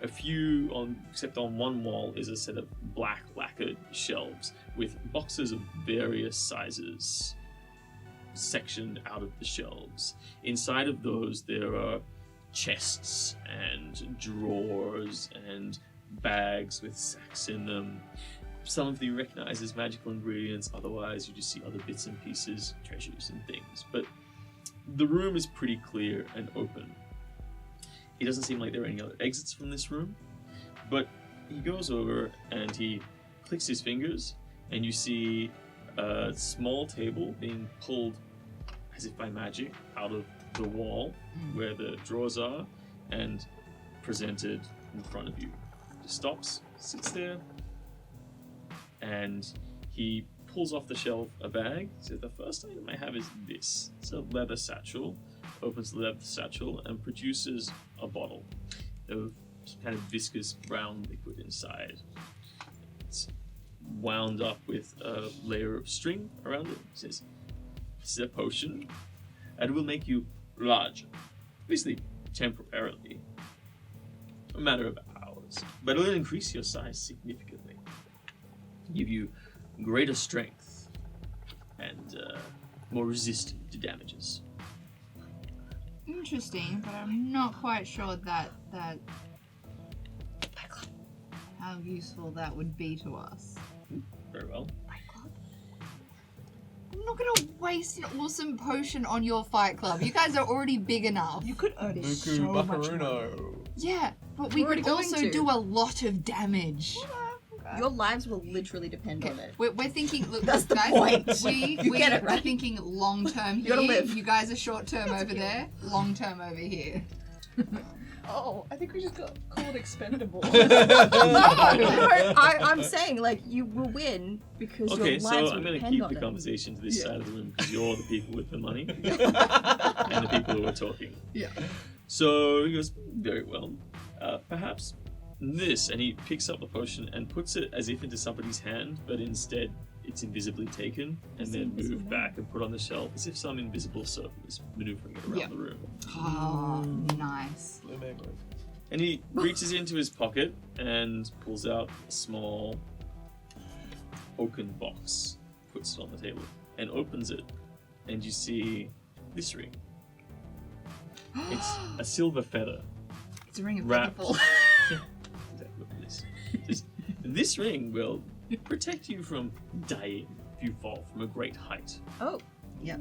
Except on one wall is a set of black lacquered shelves with boxes of various sizes sectioned out of the shelves. Inside of those, there are chests and drawers and bags with sacks in them. Some of them you recognize as magical ingredients, otherwise you just see other bits and pieces, treasures and things. But the room is pretty clear and open. It doesn't seem like there are any other exits from this room, but he goes over and he clicks his fingers, and you see a small table being pulled as if by magic out of the wall where the drawers are and presented in front of you. He stops, sits there, and he pulls off the shelf a bag. So the first item I have is this. It's a leather satchel. Opens the leather satchel and produces a bottle of some kind of viscous brown liquid inside. It's wound up with a layer of string around it. It says, "This is a potion, and will make you larger. Obviously, temporarily. A matter of hours. But it will increase your size significantly. Give you greater strength and more resistant to damages."
Interesting, but I'm not quite sure that how useful that would be to us.
Very well.
I'm not gonna waste an awesome potion on your fight club. You guys are already big enough.
You could earn
Buku
so much money.
Buckaruno.
Yeah, but we
We're
could
already
also
going to.
do a lot of damage.
Your lives will literally depend on it.
We're thinking. Look,
That's the
guys,
point.
We
get it,
we're
right?
thinking long term
You
here.
gotta live.
You guys are short term over there. Long term over here.
Oh, I think we just got called expendable.
I'm saying, like, you will win because
Okay,
your
so
lives
I'm
will
going to
depend
keep
on
the
it.
conversation to this side of the room because you're the people with the money and the people who are talking.
Yeah.
So he goes, very well. Perhaps this, and he picks up the potion and puts it as if into somebody's hand, but instead it's invisibly taken and then moved back and put on the shelf as if some invisible servant is maneuvering it around the room.
Oh, nice.
And he reaches into his pocket and pulls out a small oaken box, puts it on the table, and opens it, and you see this ring. It's a silver feather.
It's a ring of
Wrapped.
people.
Exactly what it is. This ring will protect you from dying if you fall from a great height.
Oh,
Yeah.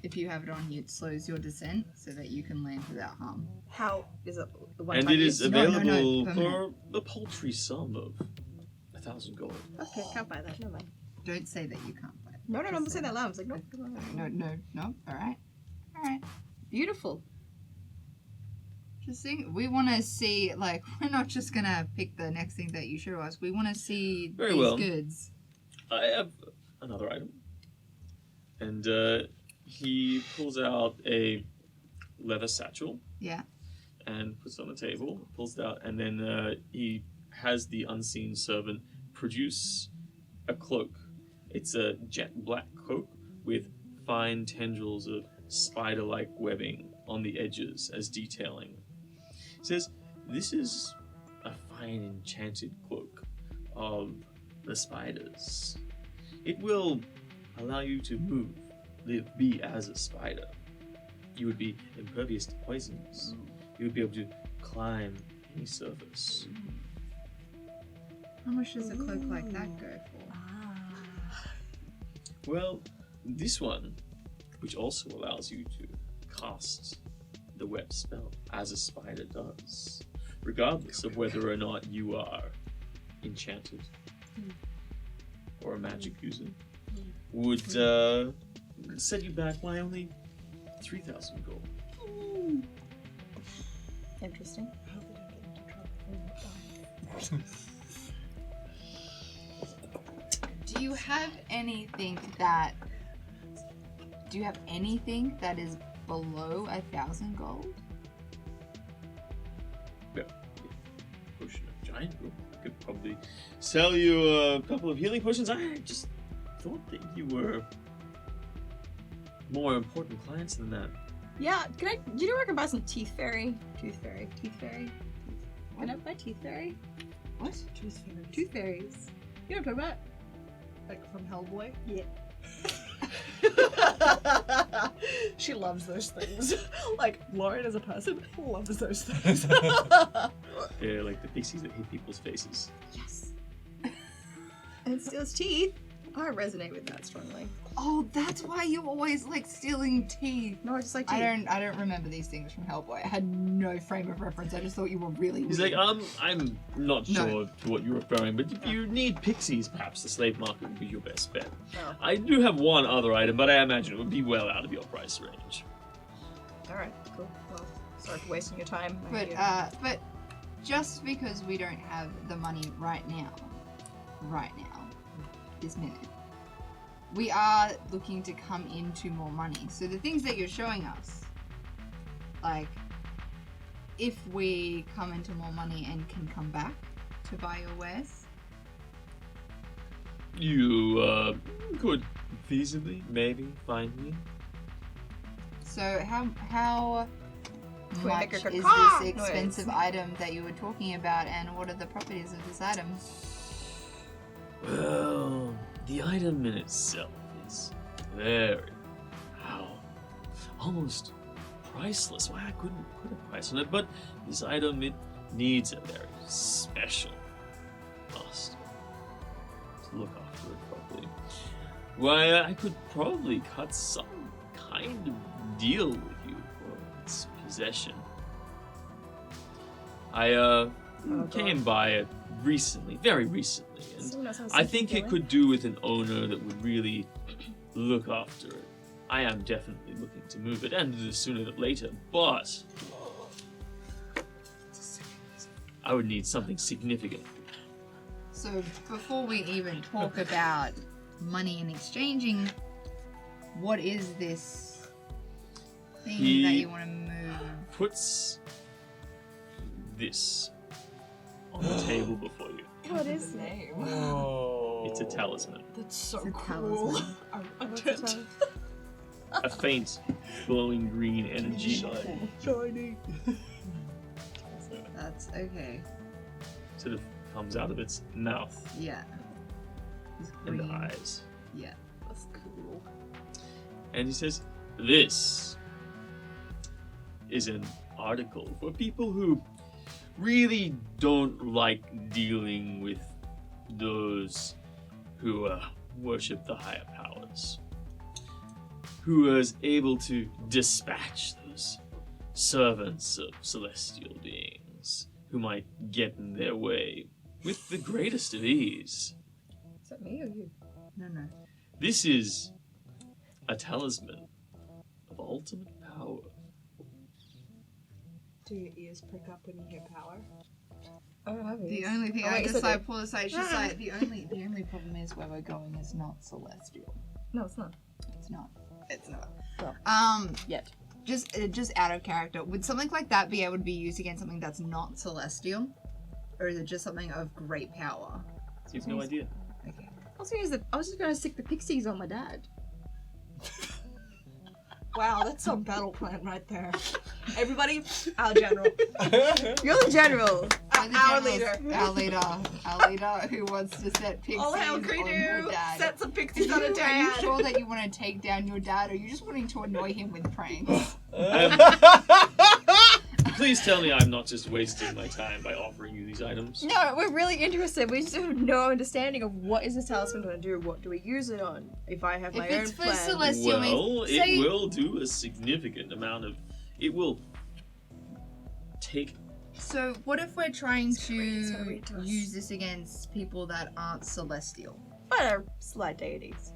If you have it on you, it slows your descent so that you can land without harm.
how is it? The one
And
time
it is
use?
available
No,
for a paltry sum of 1,000 gold.
Okay, can't buy that. Never mind.
Don't say that you can't buy it.
No, I'm
Just
saying
say
that loud. I was like, no.
No. All right.
Beautiful.
Just think, we want to see, like, we're not just going to pick the next thing that you show us. We want to see
Very
these
well.
goods.
I have another item. And he pulls out a leather satchel
Yeah.
and puts it on the table, pulls it out, and then he has the unseen servant produce a cloak. It's a jet black cloak with fine tendrils of spider-like webbing on the edges as detailing. It says, "This is a fine enchanted cloak of the spiders. It will allow you to move, be as a spider. You would be impervious to poisons. You would be able to climb any surface."
How much does a cloak like that go for?
Well, this one, which also allows you to cast the web spell as a spider does, regardless of whether or not you are enchanted or a magic user, would set you back by only 3,000 gold.
Interesting.
Do you have anything that... Do you have anything that is below 1,000 gold?
Potion of giant growth. I could probably sell you a couple of healing potions. I just thought that you were more important clients than that.
Yeah, do you know where I can buy some teeth fairy? Tooth fairy. Can I buy teeth fairy?
What?
Tooth fairies. You know what I'm talking about?
Like from Hellboy?
Yeah.
She loves those things. Like, Lauren as a person loves those things.
They're like the pixies that hit people's faces.
Yes. And it steals teeth. I resonate with that strongly.
Oh, that's why you always like stealing teeth.
No, I just like teeth.
I don't remember these things from Hellboy. I had no frame of reference. I just thought you were really
He's
weird.
like, I'm not
No.
sure to what you're referring, but if you need pixies, perhaps the slave market would be your best bet.
Oh.
I do have one other item, but I imagine it would be well out of your price range.
Alright, cool. Well, sorry for wasting your time. I
But just because we don't have the money right now, this minute, we are looking to come into more money. So the things that you're showing us, like, if we come into more money and can come back to buy your wares,
You could feasibly maybe find me.
so how
Can we
much
make a
is
caw
this expensive
noise?
item that you were talking about, and what are the properties of this item?
Well, the item in itself is very, almost priceless. Why I couldn't put a price on it, but this item, it needs a very special master to look after it properly. Why, I could probably cut some kind of deal with you for its possession. I came by it recently, very recently, and I think it could do with an owner that would really look after it. I am definitely looking to move it, and sooner than later, but I would need something significant.
So before we even talk about money and exchanging, what is this thing
He-
that you want to move?
Puts this on the table before you.
What is his name?
It's a talisman.
That's so
It's a
cool.
talisman.
I want it.
A faint, glowing green energy
Shiny.
That's okay.
sort of comes out of its mouth
Yeah. It's
and
green.
eyes.
Yeah.
That's cool.
And he says, "This is an article for people who really don't like dealing with those who worship the higher powers. Who is able to dispatch those servants of celestial beings who might get in their way with the greatest of ease.
Is that me or you?
No.
This is a talisman of ultimate power.
Do your ears prick up when you hear power?
I don't have
The
ears.
only thing
Oh,
I
wait,
just
is it
like pull aside, it's just like the only problem is where we're going is not celestial.
No, it's not.
It's not. It's not.
Well. Yet.
Just out of character. Would something like that be able to be used against something that's not celestial, or is it just something of great power?
You have no idea.
Okay.
I was just gonna stick the pixies on my dad.
Wow, that's some battle plan right there. Everybody, our general.
You're the general.
Our leader.
Our leader who wants to set pixies
All hail
on her
Greedo!
dad.
Set some pixies on a
Are you
dad.
sure that you want to take down your dad, or are you just wanting to annoy him with pranks?
Please tell me I'm not just wasting my time by offering you these items.
No, we're really interested. We just have no understanding of what is this talisman going to do. What do we use it on? If I have my
If
own
it's for
plan.
celestial
Well,
means,
it
say-
will do a significant amount of. It will take.
So what if we're trying
It's gonna
to
read to us.
use this against people that aren't celestial?
But are slight deities.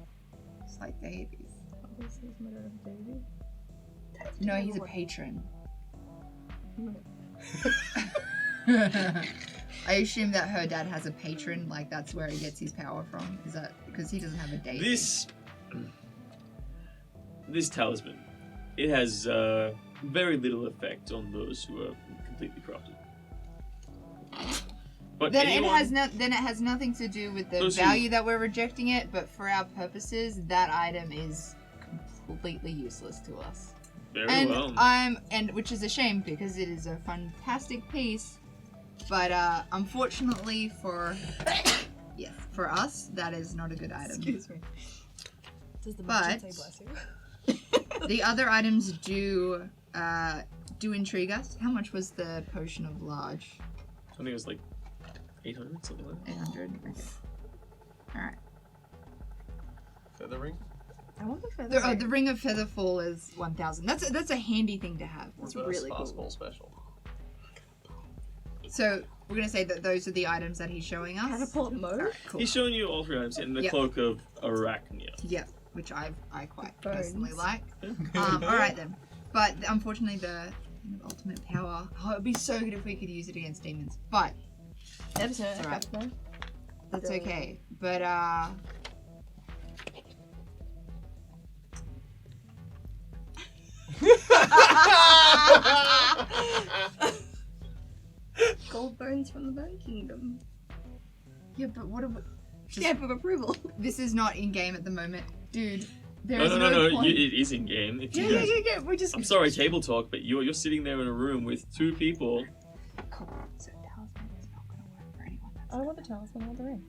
It's like deities.
Obviously, he's not a deity.
No, he's a patron. I assume that her dad has a patron, like that's where he gets his power from. Is that because he doesn't have a deity?
This talisman, it has very little effect on those who are completely corrupted. But
Then
anyone,
it has nothing to do with the
Those who-
value that we're rejecting it, but for our purposes, that item is completely useless to us.
Very
And
well.
and which is a shame because it is a fantastic piece, but unfortunately for us, that is not a good item.
Excuse me.
Does the
But-
merchant say bless you?
The other items do intrigue us. How much was the potion of large?
I think it was like 800, something like that.
800. Okay. All right.
Feather ring?
I want the feather.
The ring of featherfall is 1,000. That's a handy thing to have.
That's
Or the
really
fastball
cool.
special.
So we're gonna say that those are the items that he's showing us.
Catapult mode.
Cool.
He's showing you all 3 items in the
Yep.
cloak of Arachnia.
Yep, which I quite
Bones.
personally like. All right then. But unfortunately, the ultimate power. Oh, it'd be so good if we could use it against demons. But
Never seen
It's
it.
alright.
Catapult.
that's okay. But
Gold bones from the Bone Kingdom.
yeah, but what about?
Stamp of approval.
This is not in game at the moment, dude. There
No,
is
no.
point.
It is in game. If you
Yeah.
guys-
We just.
I'm sorry, table talk, but you're sitting there in a room with 2 people.
Cool. So talisman is not gonna work for anyone. That's
I don't want the talisman. I want the ring.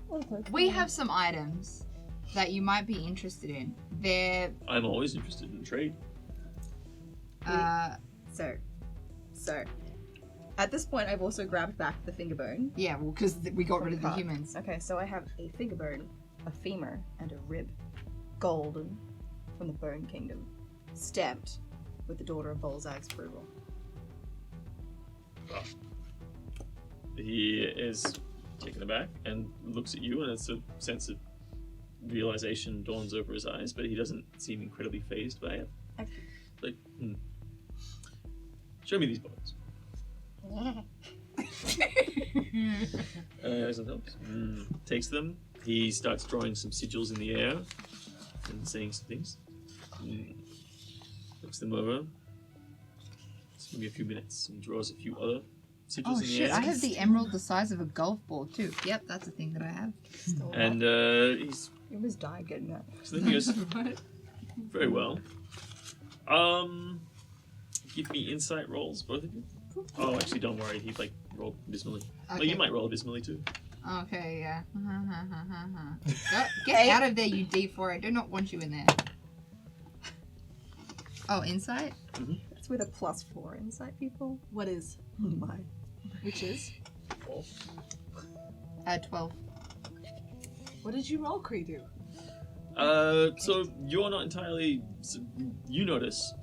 Or the cloak.
We have some items that you might be interested in. They're
I'm always interested in trade.
So, at this point, I've also grabbed back the finger bone.
yeah, well, because we got rid of the
Cut.
humans.
Okay, so I have a finger bone, a femur, and a rib, golden, from the Bone Kingdom, stamped with the Daughter of Bolzag's approval.
He is taken aback and looks at you, and it's a sense of realization dawns over his eyes, but he doesn't seem incredibly phased by it.
Okay.
Like, show me these bones. Something else. Takes them. He starts drawing some sigils in the air and saying some things. Looks them over. Just give me a few minutes and draws a few other sigils
Oh
in the
shit!
air.
I have the emerald the size of a golf ball too. Yep, that's a thing that I have.
Still
And he's
you almost died getting that.
so then he goes, very well. Give me insight rolls, both of you. Oh, actually, don't worry. He like rolled abysmally. Well, you might roll abysmally too.
Okay, yeah. Get out of there, you D4. I do not want you in there. Oh, insight?
That's with a +4 insight, people.
What is?
Oh my.
Which is?
12.
What did you roll, Creedu?
So you're not entirely. So you notice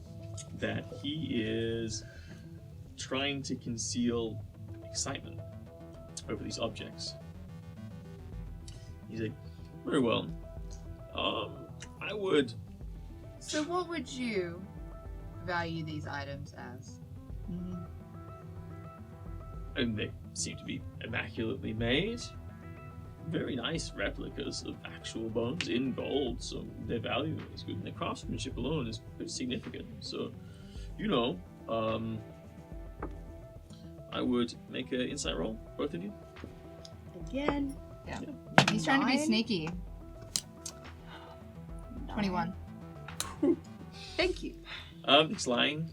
that he is trying to conceal excitement over these objects. He's like, very well. I would.
So what would you value these items as?
And they seem to be immaculately made. Very nice replicas of actual bones in gold, so their value is good. And their craftsmanship alone is pretty significant. So, I would make an insight roll, both of you.
Again.
Yeah. He's trying to be
9.
sneaky. 21.
Thank you.
It's lying.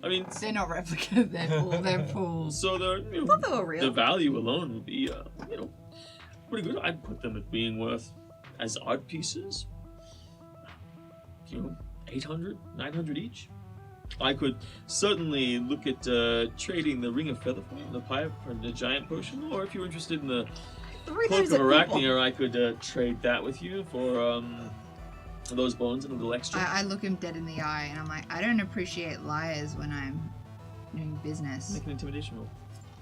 I mean,
They're not replicas, they're full.
so the
I thought they were real.
the value alone would be pretty good. I'd put them at being worth as art pieces. 800, 900 each. I could certainly look at trading the Ring of Featherfall, the pipe, and the Giant Potion, or if you're interested in the
Three
Cloak
times
of
a people.
Arachnia, I could trade that with you for those bones and a little extra.
I look him dead in the eye and I'm like, I don't appreciate liars when I'm doing business.
Make an intimidation roll.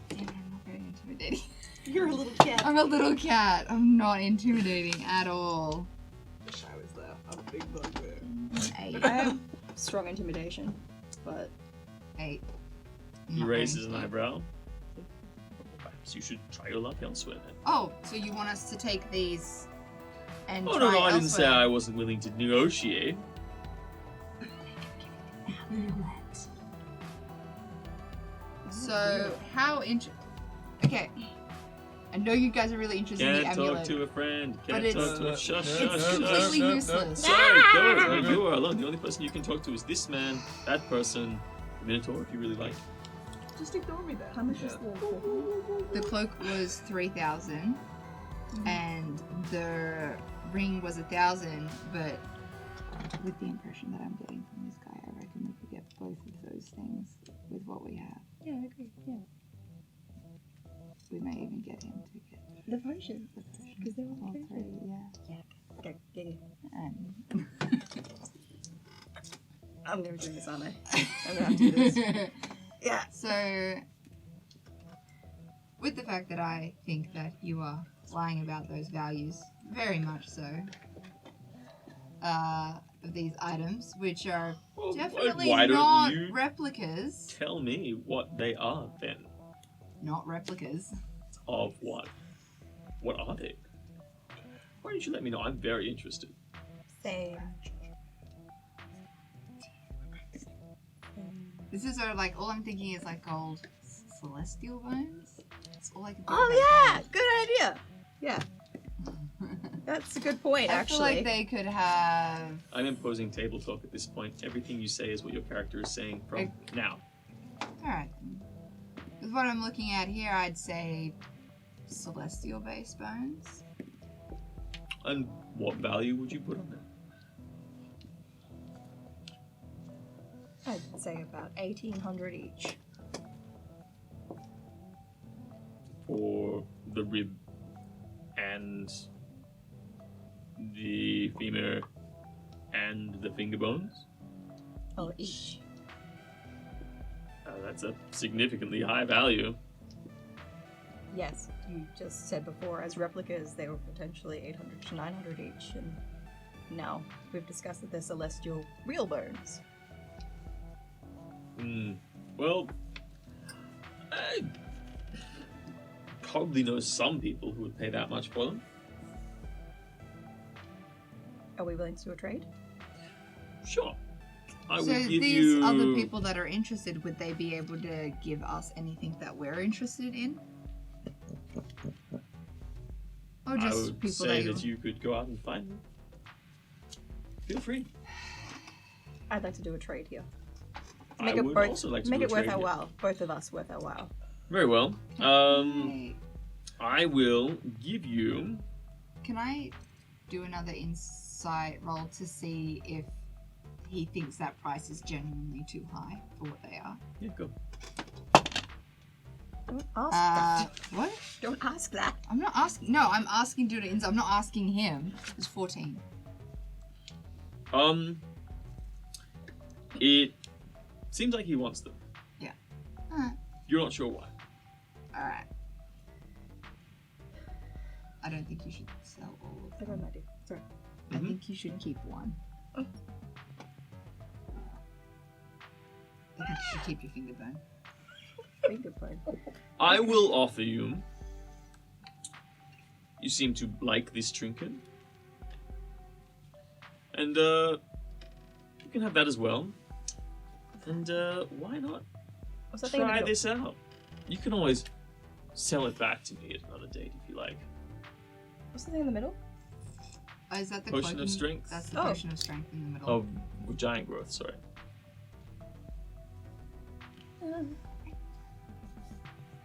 Damn, I'm not very intimidating.
You're a little cat.
I'm a little cat. I'm not intimidating at all.
Wish I was there. I'm a big bugbear.
8.
I have strong intimidation, but
8.
He raises an eyebrow. Perhaps you should try your luck elsewhere then.
Oh, so you want us to take these and
Oh,
try
no, I didn't say
elsewhere?
I wasn't willing to negotiate.
So, how Okay. A know you guys are really interested in the
Can't
amulet.
talk to a friend.
But
Can't talk to a
it's-
shush,
It's
shush, shush.
completely useless.
Sorry, go. You are alone. The only person you can talk to is this man, that person, the Minotaur, if you really like.
Just ignore me then.
How much is the
The cloak was 3,000, and the ring was 1,000. But with the impression that I'm getting from this guy, I reckon we could get both of those things with what we have.
Yeah, I agree. Yeah.
We may even get him to get
The potion.
the potion.
Because they're all
All
three.
three, yeah.
Okay, yeah.
And
I'm gonna do this, aren't I? I'm gonna have to do this. Yeah.
so, with the fact that I think that you are lying about those values, very much so, of these items, which are
Well,
definitely
why don't
not
you
replicas.
tell me what they are then?
Not replicas.
Of what? What are they? Why don't you let me know? I'm very interested.
Same.
This is sort of like, all I'm thinking is like gold celestial bones. That's all I can think
Oh
about
yeah, good idea. Yeah,
gold.
that's a good point.
I
Actually,
feel like they could have.
I'm imposing tabletop at this point. Everything you say is what your character is saying from now.
Alright. With what I'm looking at here, I'd say celestial based bones.
And what value would you put on that?
I'd say about 1,800 each.
For the rib and the femur and the finger bones?
Oh, each.
That's a significantly high value.
Yes, you just said before, as replicas, they were potentially 800 to 900 each, and now we've discussed that they're celestial real bones.
Well, I probably know some people who would pay that much for them.
Are we willing to do a trade?
Sure. I
So
will give
these
you...
other people that are interested, would they be able to give us anything that we're interested in? Or
I
just
would
people
say
that
that you could go out and find them. Feel free.
I'd like to do a trade here.
I would also like to
make
do a
it worth
trade
our
here.
while. Both of us worth our while.
Very well.
Hey,
I will give you...
can I do another insight roll to see if he thinks that price is genuinely too high for what they are?
Yeah, go.
Don't ask that.
What?
Don't ask that.
I'm not asking. No, I'm asking to do an insight. I'm not asking him. It's 14.
It seems like he wants them.
Yeah. Alright.
You're not sure why.
Alright. I don't think you should sell all of
I
them.
got an idea. Sorry.
I think you should keep one.
Oh.
I think you should keep your finger bone.
Finger bone.
I will offer you... You seem to like this trinket. And, you can have that as well. And, why not
What's that thing in the
try
middle?
this out? You can always sell it back to me at another date if you like.
What's the thing in the middle?
Oh, is that the
Potion of
cloaking?
strength?
That's the
Oh.
potion of strength in the middle.
Oh, giant growth, sorry.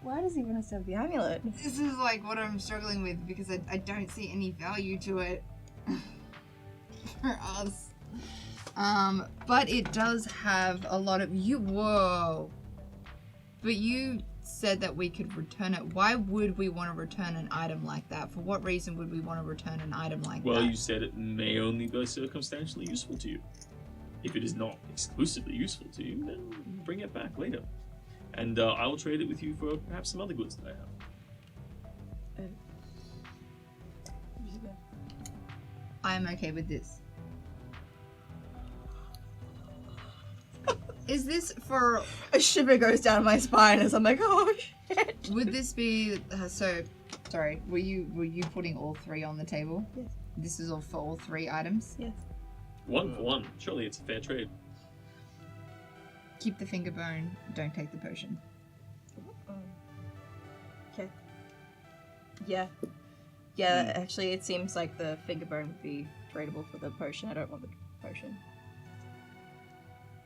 Why does he want us to have the amulet?
This is like what I'm struggling with because I don't see any value to it for us. But it does have a lot of Whoa. But you said that we could return it. Why would we want to return an item like that? For what reason would we want to return an item like
Well,
that?
you said it may only be circumstantially useful to you. If it is not exclusively useful to you, then bring it back later. And I will trade it with you for perhaps some other goods that I have.
I'm okay with this. Is this for...
A shiver goes down my spine as I'm like, oh shit.
Would this be... so... Sorry, were you putting all three on the table?
Yes.
This is all for all three items?
Yes.
1 for 1. Surely it's a fair trade.
Keep the finger bone, don't take the potion.
Okay. Yeah. Yeah, actually, it seems like the finger bone would be tradable for the potion. I don't want the potion.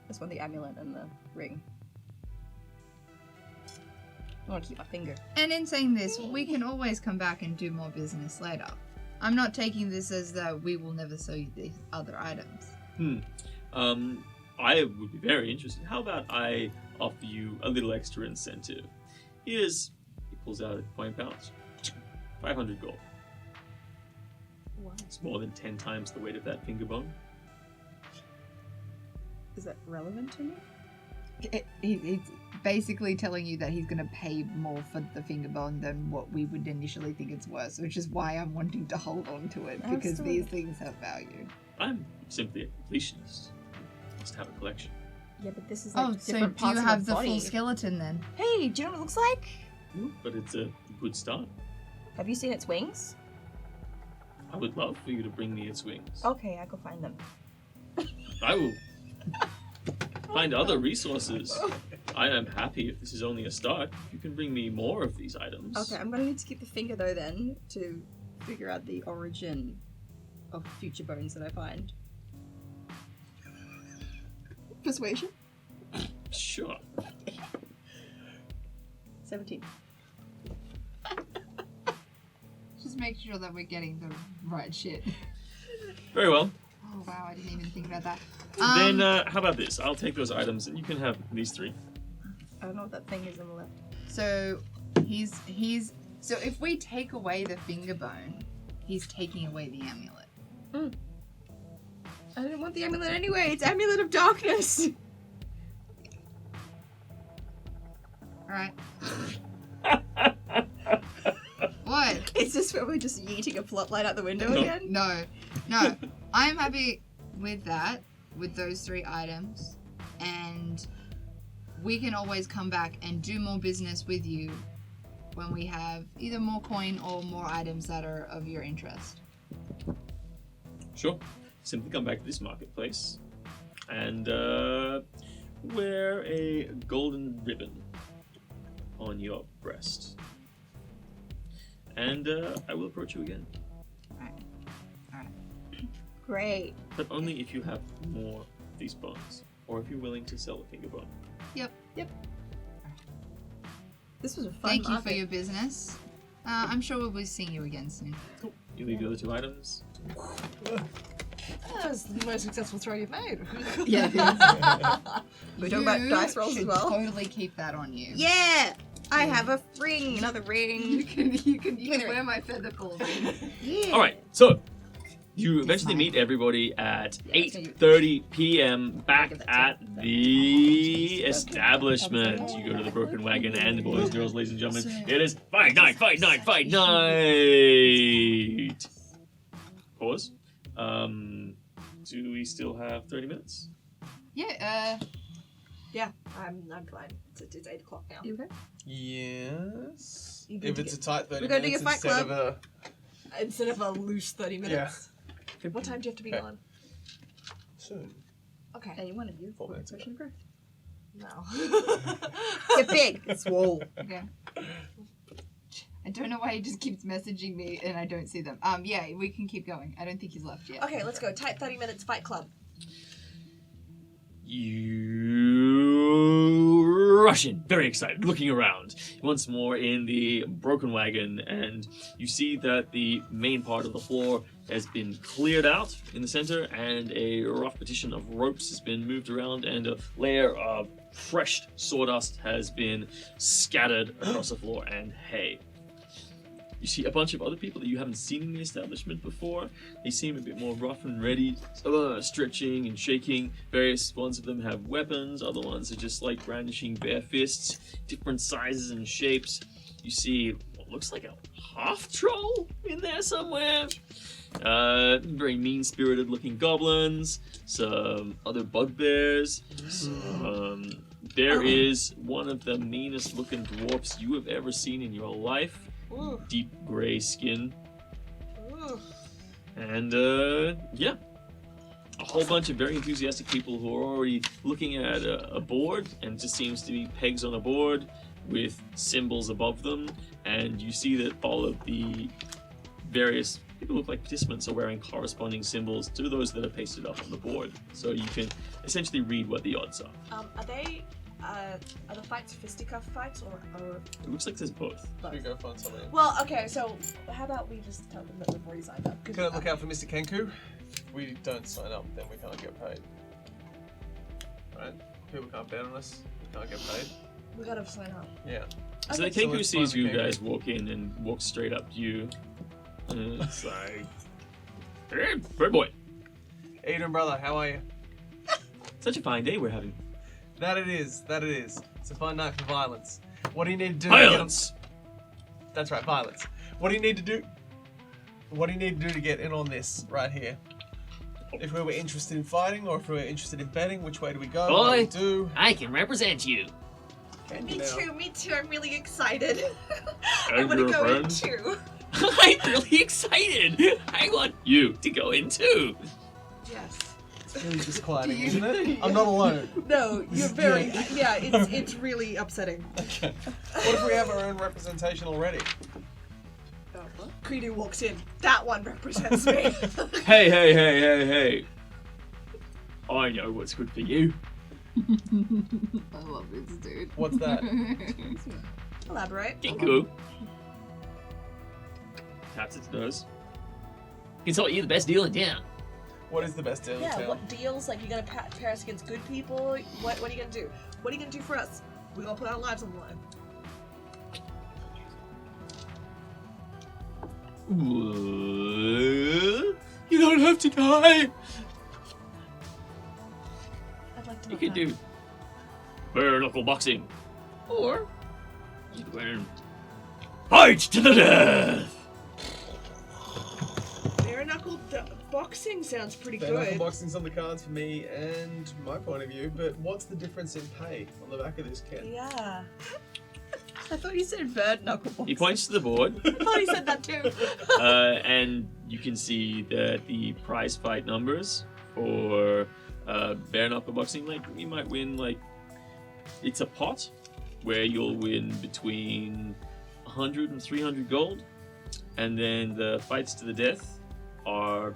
I just want the amulet and the ring. I want to keep my finger.
And in saying this, we can always come back and do more business later. I'm not taking this as that we will never sell you these other items.
I would be very interested. How about I offer you a little extra incentive? He pulls out a coin pouch. 500 gold.
Wow.
It's more than 10 times the weight of that finger bone.
Is that relevant to me?
He's basically telling you that he's going to pay more for the finger bone than what we would initially think it's worth, which is why I'm wanting to hold on to it, because these things have value.
I'm simply a completionist. I must have a collection.
Yeah, but this is like
Oh, so
different
do you
parts
have
of
the
body.
full skeleton then?
Hey, do you know what it looks like?
But it's a good start.
Have you seen its wings?
I would love for you to bring me its wings.
Okay, I go find them.
I will find other resources. I am happy if this is only a start. If you can bring me more of these items.
Okay, I'm gonna need to keep the finger though then to figure out the origin of future bones that I find. Persuasion?
Sure.
17.
Just make sure that we're getting the right shit.
Very well.
Oh wow, I didn't even think about that.
Then how about this? I'll take those items and you can have these 3.
I don't know what that thing is on the left.
So so if we take away the finger bone, he's taking away the amulet.
I didn't want the amulet anyway. It's amulet of darkness.
Alright. What?
Is this where we're just yeeting a plot line out the window again?
No. I'm happy with that, with those 3 items, and we can always come back and do more business with you when we have either more coin or more items that are of your interest.
Sure. Simply come back to this marketplace and wear a golden ribbon on your breast. And I will approach you again.
Alright.
Great.
But only if you have more of these bones. Or if you're willing to sell a finger bone.
Yep.
This was a fun
Thank you
market.
for your business. I'm sure we'll be seeing you again soon.
Cool. You leave the other 2 items.
That was the most successful throw you've made.
Yeah.
We're talking about dice rolls as well.
Totally keep that on you.
Yeah! I have a ring, another ring.
You can wear my feather ball ring.
Yeah.
Alright, so you eventually meet everybody at 8:30 p.m. back at the establishment. You go to the Broken Wagon and the boys and girls, ladies and gentlemen. It is fight night! Pause. Do we still have 30 minutes?
Yeah,
Yeah, I'm fine. It's 8 o'clock now.
You okay?
Yes.
You good
If
to
it's a
get-
tight 30
We're gonna do
minutes
your fight
instead
club.
of a...
Instead of a loose 30 minutes. What time do you have to be on?
Soon.
Okay.
Any one of you.
4 minutes ago.
Potion of growth.
No.
Get big. It's swole.
okay. I don't know why he just keeps messaging me and I don't see them. Yeah, we can keep going. I don't think he's left yet.
Okay, let's go. Tight 30 minutes fight club.
You rush in, very excited, looking around once more in the Broken Wagon, and you see that the main part of the floor has been cleared out in the center, and a rough partition of ropes has been moved around, and a layer of fresh sawdust has been scattered across the floor, and hay. You see a bunch of other people that you haven't seen in the establishment before. They seem a bit more rough and ready, stretching and shaking. Various ones of them have weapons, other ones are just like brandishing bare fists, different sizes and shapes. You see what looks like a half troll in there somewhere. Very mean-spirited looking goblins, some other bugbears. There is one of the meanest looking dwarfs you have ever seen in your life.
Ooh.
Deep gray skin.
Ooh.
And, yeah. A whole bunch of very enthusiastic people who are already looking at a board, and it just seems to be pegs on a board, with symbols above them, and you see that all of the various people look like participants are wearing corresponding symbols to those that are pasted up on the board, so you can essentially read what the odds are.
Are the fights fisticuff fights or
It looks like there's both.
both?
You go find something.
Well, okay, so how about we just tell them that we've already signed up? 'Cause,
Can I look out for Mr. Kenku? If we don't sign up, then we can't get paid. Right? People can't bet on us. We can't get paid.
we gotta sign up.
Yeah.
So the
Okay.
So
Kenku
let's
sees
find the
you
Kenku.
guys walk in and walks straight up to you. And it's like, hey, bird boy,
Eden, brother, how are you?
such a fine day we're having.
That it is. That it is. It's a fine night for violence. What do you need to do? To get
Violence!
That's right, violence. What do you need to do? What do you need to do to get in on this right here? If we were interested in fighting, or if we were interested in betting, which way do we go?
Boy.
What do we do?
I can represent you.
Okay,
Me
now.
too, me too. I'm really excited. I
And
want to
your
go in
friends?
too.
I'm really excited. I want you to go in too.
Yes.
It's really disquieting, isn't it? I'm not alone.
No, you're very. Yeah, it's really upsetting.
Okay. What if we have our own representation already?
Creedy walks in. That one represents me.
Hey. I know what's good for you.
I love this dude.
What's that?
Elaborate.
Kenku. Taps its nose.
Can sell you the best deal in town.
What is the best deal in
Yeah,
town?
what deals? Like, you're gonna pair us against good people? What are you gonna do? What are you gonna do for us? We're gonna put our lives on the line.
You don't have to die.
I'd like to
You
know
could
that.
do bare knuckle boxing, or you could learn fight to the death.
Bare knuckle boxing sounds pretty
Bare knuckle
good.
boxing's on the cards for me and my point of view, but what's the difference in pay on the back of this kid?
Yeah.
I thought you said bird knuckle boxing.
He points to the board,
I thought he said that too.
and you can see that the prize fight numbers for bare knuckle boxing, like you might win, like it's a pot where you'll win between 100 and 300 gold, and then the fights to the death are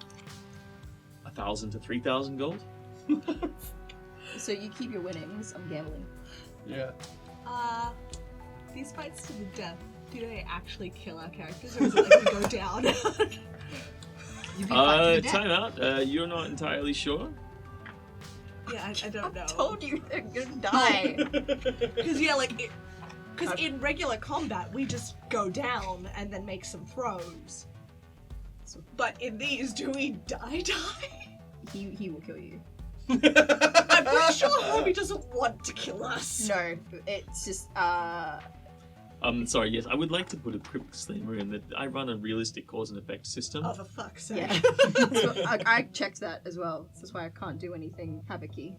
1,000 to 3,000 gold.
So you keep your winnings. I'm gambling.
Yeah.
These fights to the death, do they actually kill our characters or is it like we go down?
You can fight to the death.
Time out. You're not entirely sure.
Yeah, I don't know.
I told you they're gonna die.
Because yeah, like, because in regular combat we just go down and then make some throws. But in these, do we die?
He will kill you.
I'm pretty sure Homie doesn't want to kill us.
No, it's just
Sorry, yes, I would like to put a quick disclaimer in that I run a realistic cause and effect system.
Oh, for fuck's sake.
yeah. So I checked that as well. That's why I can't do anything havocy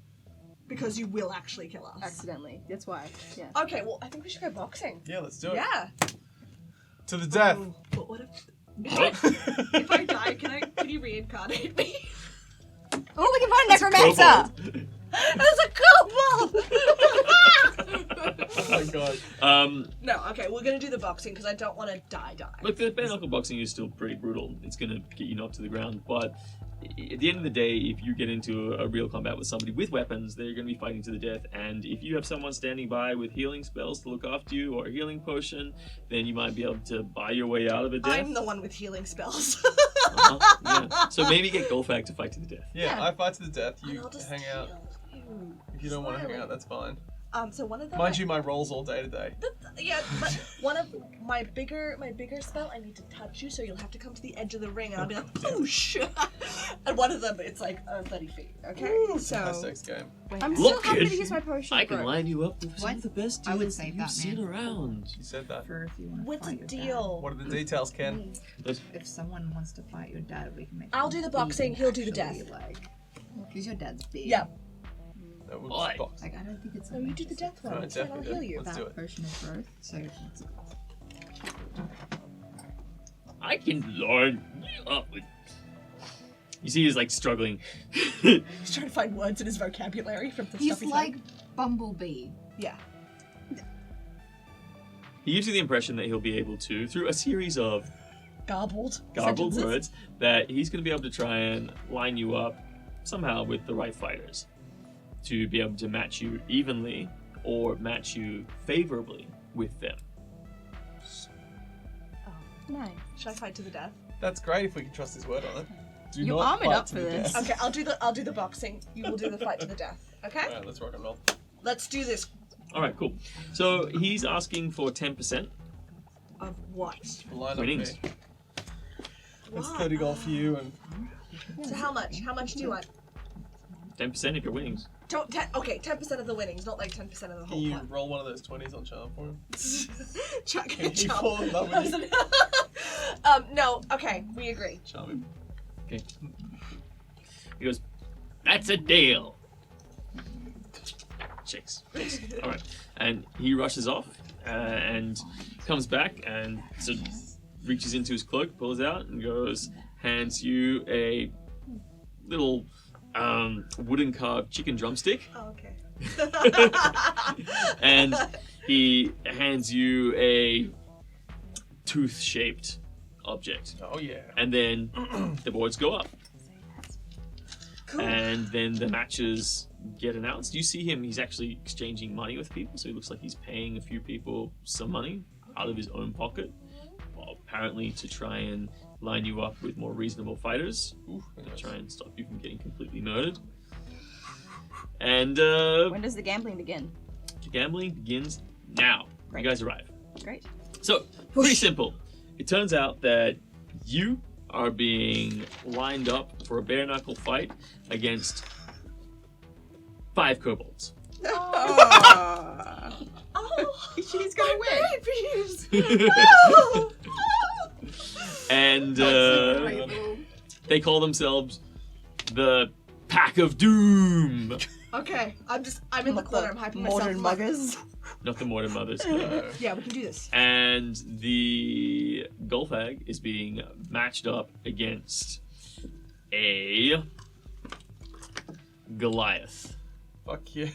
Because you will actually kill us.
accidentally. That's why. Yeah.
Okay, well, I think we should go boxing.
Yeah, let's do it.
Yeah.
To the death.
Ooh, but what if I die, can you reincarnate me?
Oh, we can find necromancer.
As a kobold!
Oh my god.
No, okay, we're gonna do the boxing because I don't want to die.
Look, the bare knuckle boxing is still pretty brutal. It's gonna get you knocked to the ground, but at the end of the day, if you get into a real combat with somebody with weapons, they're gonna be fighting to the death. And if you have someone standing by with healing spells to look after you or a healing potion, then you might be able to buy your way out of a death.
I'm the one with healing spells.
Yeah. So maybe get Golfag to fight to the death.
Yeah, I fight to the death.
And
You
I'll just
hang out.
heal you.
If you don't want to hang
Smiling.
out, that's fine.
So one of them.
Mind you, my roll's all day today.
Yeah, but one of my bigger spell, I need to touch you, so you'll have to come to the edge of the ring, and I'll be like, whoosh! And one of them, it's like 30 feet. Okay,
Ooh,
so
high stakes game.
I'm
Look,
still happy
kid,
to use my potion.
I can
bro.
line you up with some
What?
of the best
I would
deals
say
you've
that,
seen
man.
around.
You said that.
For if you want to
what's a
fight your
deal?
What are the details, Ken?
If someone wants to fight your dad, we can make.
I'll
them
do the
big
boxing,
and
he'll do the
actually,
death.
Like, because your dad's big.
Yeah.
No, we'll
Boy.
just box.
Like I don't think it's.
No, you do the death one.
Alright,
It's fine, I'll
definitely
heal
do.
you.
Let's do
That
it.
potion of growth. So let's go.
I can line you up with.
You see he's like struggling.
He's trying to find words in his vocabulary from the
He's
stuff he's
like Bumblebee.
yeah.
he gives you the impression that he'll be able to, through a series of
Garbled
garbled
sentences.
words, that he's going to be able to try and line you up somehow with the right fighters to be able to match you evenly or match you favorably with them.
Nice.
Should I fight to the death?
That's great if we can trust his word on it. Do
You're
not
armored
fight
up
to
for
the
this.
death.
Okay, I'll do the boxing. You will do the fight to the death. Okay?
Alright, let's rock and roll.
Let's do this.
All right, cool. So he's asking for 10%.
Of what?
Line up
Winnings.
me. That's
What?
30 gold for you and
So how much? How much do you want?
10% of your winnings.
Okay, 10% of the winnings, not like 10% of the
can
whole
you
pot.
roll one of those 20s on charm for him?
Chuck
Can he
chop.
fall in love with you?
No. Okay, we agree.
Charm him.
Okay. He goes, that's a deal. Chase. All right. And he rushes off and comes back and sort of reaches into his cloak, pulls out, and goes, hands you a little wooden carved chicken drumstick.
Oh, okay.
And he hands you a tooth shaped object.
Oh yeah.
And then the boards go up.
Cool.
And then the matches get announced. You see him, he's actually exchanging money with people, so he looks like he's paying a few people some money out of his own pocket, apparently to try and line you up with more reasonable fighters,
Ooh, nice.
try and stop you from getting completely murdered. And
When does the gambling begin?
the gambling begins now.
Great.
You guys arrive.
Great.
So, pretty simple. It turns out that you are being lined up for a bare knuckle fight against 5 kobolds.
Oh,
She's gonna win.
babies! No!
And they call themselves the Pack of Doom.
Okay, I'm in the
Not
corner. I'm hyping myself.
modern
up.
muggers.
Not the Mortar Mothers.
Yeah, we can do this.
And the Golfag is being matched up against a Goliath,
Fuck yeah.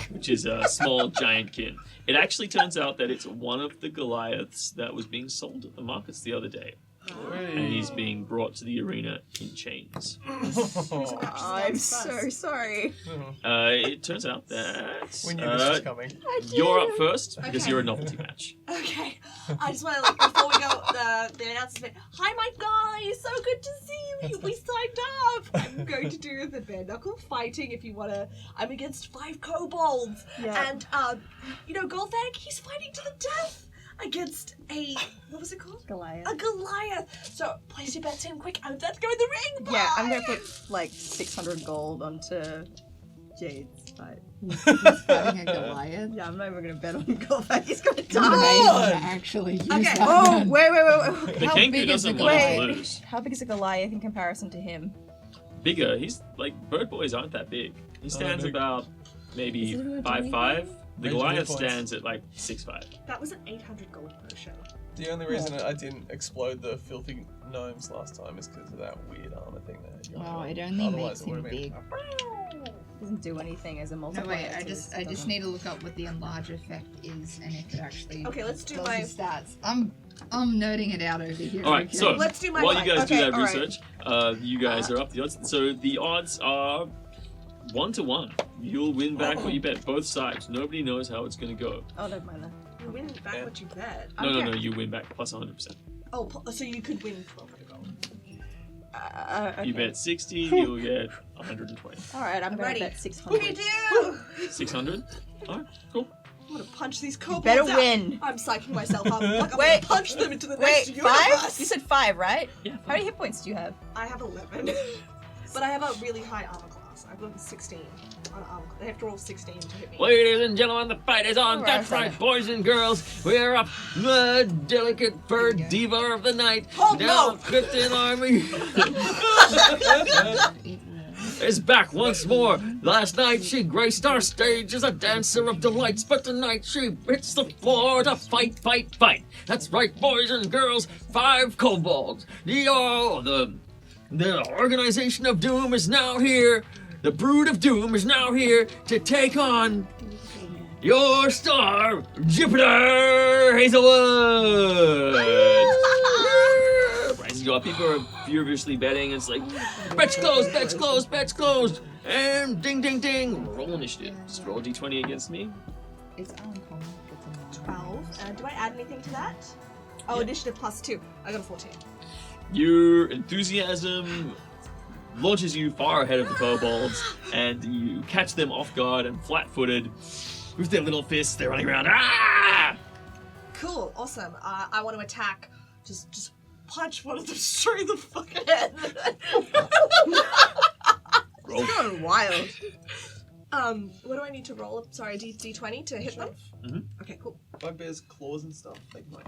which is a small giant kin. It actually turns out that it's one of the Goliaths that was being sold at the markets the other day, and he's being brought to the arena in chains.
I'm so sorry.
It turns out that
We knew this was coming.
you're up first because
Okay.
you're a novelty match.
Okay, I just want to, before we go, the announcement. Hi, my guys, so good to see you. We signed up. I'm going to do the bare knuckle fighting. If you want to, I'm against 5 kobolds,
Yeah.
and Golfag, he's fighting to the death against a what was it called?
Goliath.
A Goliath. So place your bets in quick. I'm about to go in the ring. Bye.
Yeah, I'm gonna put like 600 gold onto Jade's fight.
Fighting a Goliath.
Yeah, I'm not even gonna bet on Golfag. He's gonna
You
die.
may actually use
Okay.
that
Oh,
gun.
wait.
The
How
Kenku
big is
doesn't
the
want to
Goliath?
lose.
How big is a Goliath in comparison to him?
Bigger. He's like bird boys aren't that big. He stands
big.
about maybe
Is it a
5'5". The
Range
Goliath
of points.
stands at like 6'5".
That was an 800 gold per show.
The only reason I didn't explode the filthy gnomes last time is because of that weird armor thing they had going
Well,
on.
it only
Otherwise
makes
it
him
would've been-
big.
Doesn't do anything as a
No,
multiplier.
wait, I
so
just
it doesn't-
need to look up what the enlarge effect is and if it actually
Okay, let's do
does
my-
the stats. I'm nerding it out over here.
All right,
okay?
so
Let's do my
while
fight.
you guys do
Okay,
that
all right.
research, you guys are up the odds. So the odds are 1-to-1. You'll win back what you bet. Both sides. Nobody knows how it's going to go.
Oh, never mind that.
You win back
Yeah.
what you bet.
No. You win back plus 100%.
Oh, so you could win 1200 gold.
Okay.
You bet 60, you'll get 120.
All right, I'm gonna
ready.
bet
We
600.
do.
600? All right, cool.
I'm gonna punch these
You
kobolds
better
out.
win.
I'm psyching myself up. Like I'm
Wait.
gonna punch them into the
Wait,
next
5?
universe.
You said 5, right?
Yeah.
How many hit points do you have?
I have 11, but I have a really high armor class. I've got 16 on armor. They have to roll 16 to hit me.
Ladies and gentlemen, the fight is on.
All right,
That's
fine.
right, boys and girls. We're up the delicate fur diva of the night.
Oh,
now,
no.
Krypton Army is back once more. Last night she graced our stage as a dancer of delights, but tonight she hits the floor to fight. That's right, boys and girls. 5 kobolds. The organization of doom is now here. The brood of doom is now here to take on
Your star, Jupiter Hazelwood! Prices go up. People are furiously betting. It's like, bets closed, bets closed, bets closed! And ding, ding, ding! Roll initiative. Just roll a d20 against me.
It's uncommon. It's a
12. Do I add anything to that? Oh,
Yeah.
initiative +2. I got a 14.
Your enthusiasm launches you far ahead of the kobolds, and you catch them off guard and flat-footed with their little fists. They're running around. Ah!
Cool, awesome. I want to attack. Just punch one of them straight in the fucking head.
Roll.
Going wild. What do I need to roll? Sorry, D20 to hit them?
Mhm.
Okay, cool.
Bugbear's claws and stuff. Like mine.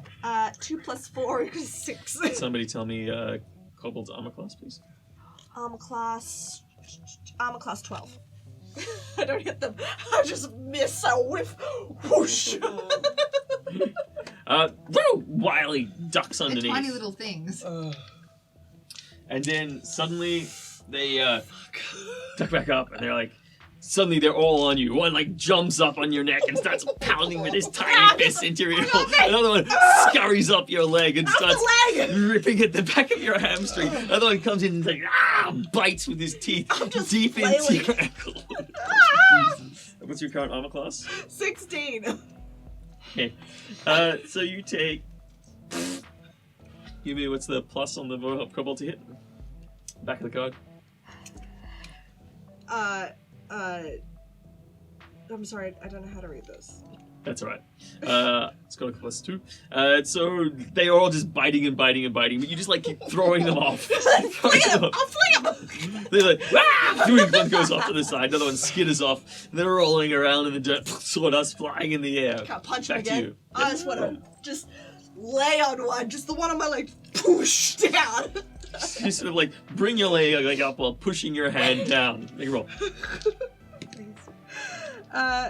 2 + 4 = 6.
Somebody tell me kobold's armor class, please.
Armor class 12. I don't hit them. I just miss. I whiff. Whoosh.
Woo! Wily ducks
They're
underneath.
tiny little things.
And then suddenly they duck back up, and they're like, suddenly they're all on you. One like jumps up on your neck and starts pounding with his tiny fist into your heel. Another one scurries up your leg and starts ripping at the back of your hamstring. Another one comes in and like bites with his teeth deep into your ankle. What's your current armor class?
16.
Okay. So you take. Give me what's the plus on the kobold to hit? Back of the card.
I'm sorry, I don't know how to read this.
That's alright. It's got a +2. So they are all just biting and biting and biting, but you just like keep throwing them off.
I'll fling him!
They're like, ah! One goes off to the side, another one skitters off. They're rolling around in the dirt, sawdust flying in the air.
Can I punch him
Back to
again?
you.
I just want to just lay on one, just the one on my leg, push down.
You sort of like bring your leg like up while pushing your hand down. Make a roll.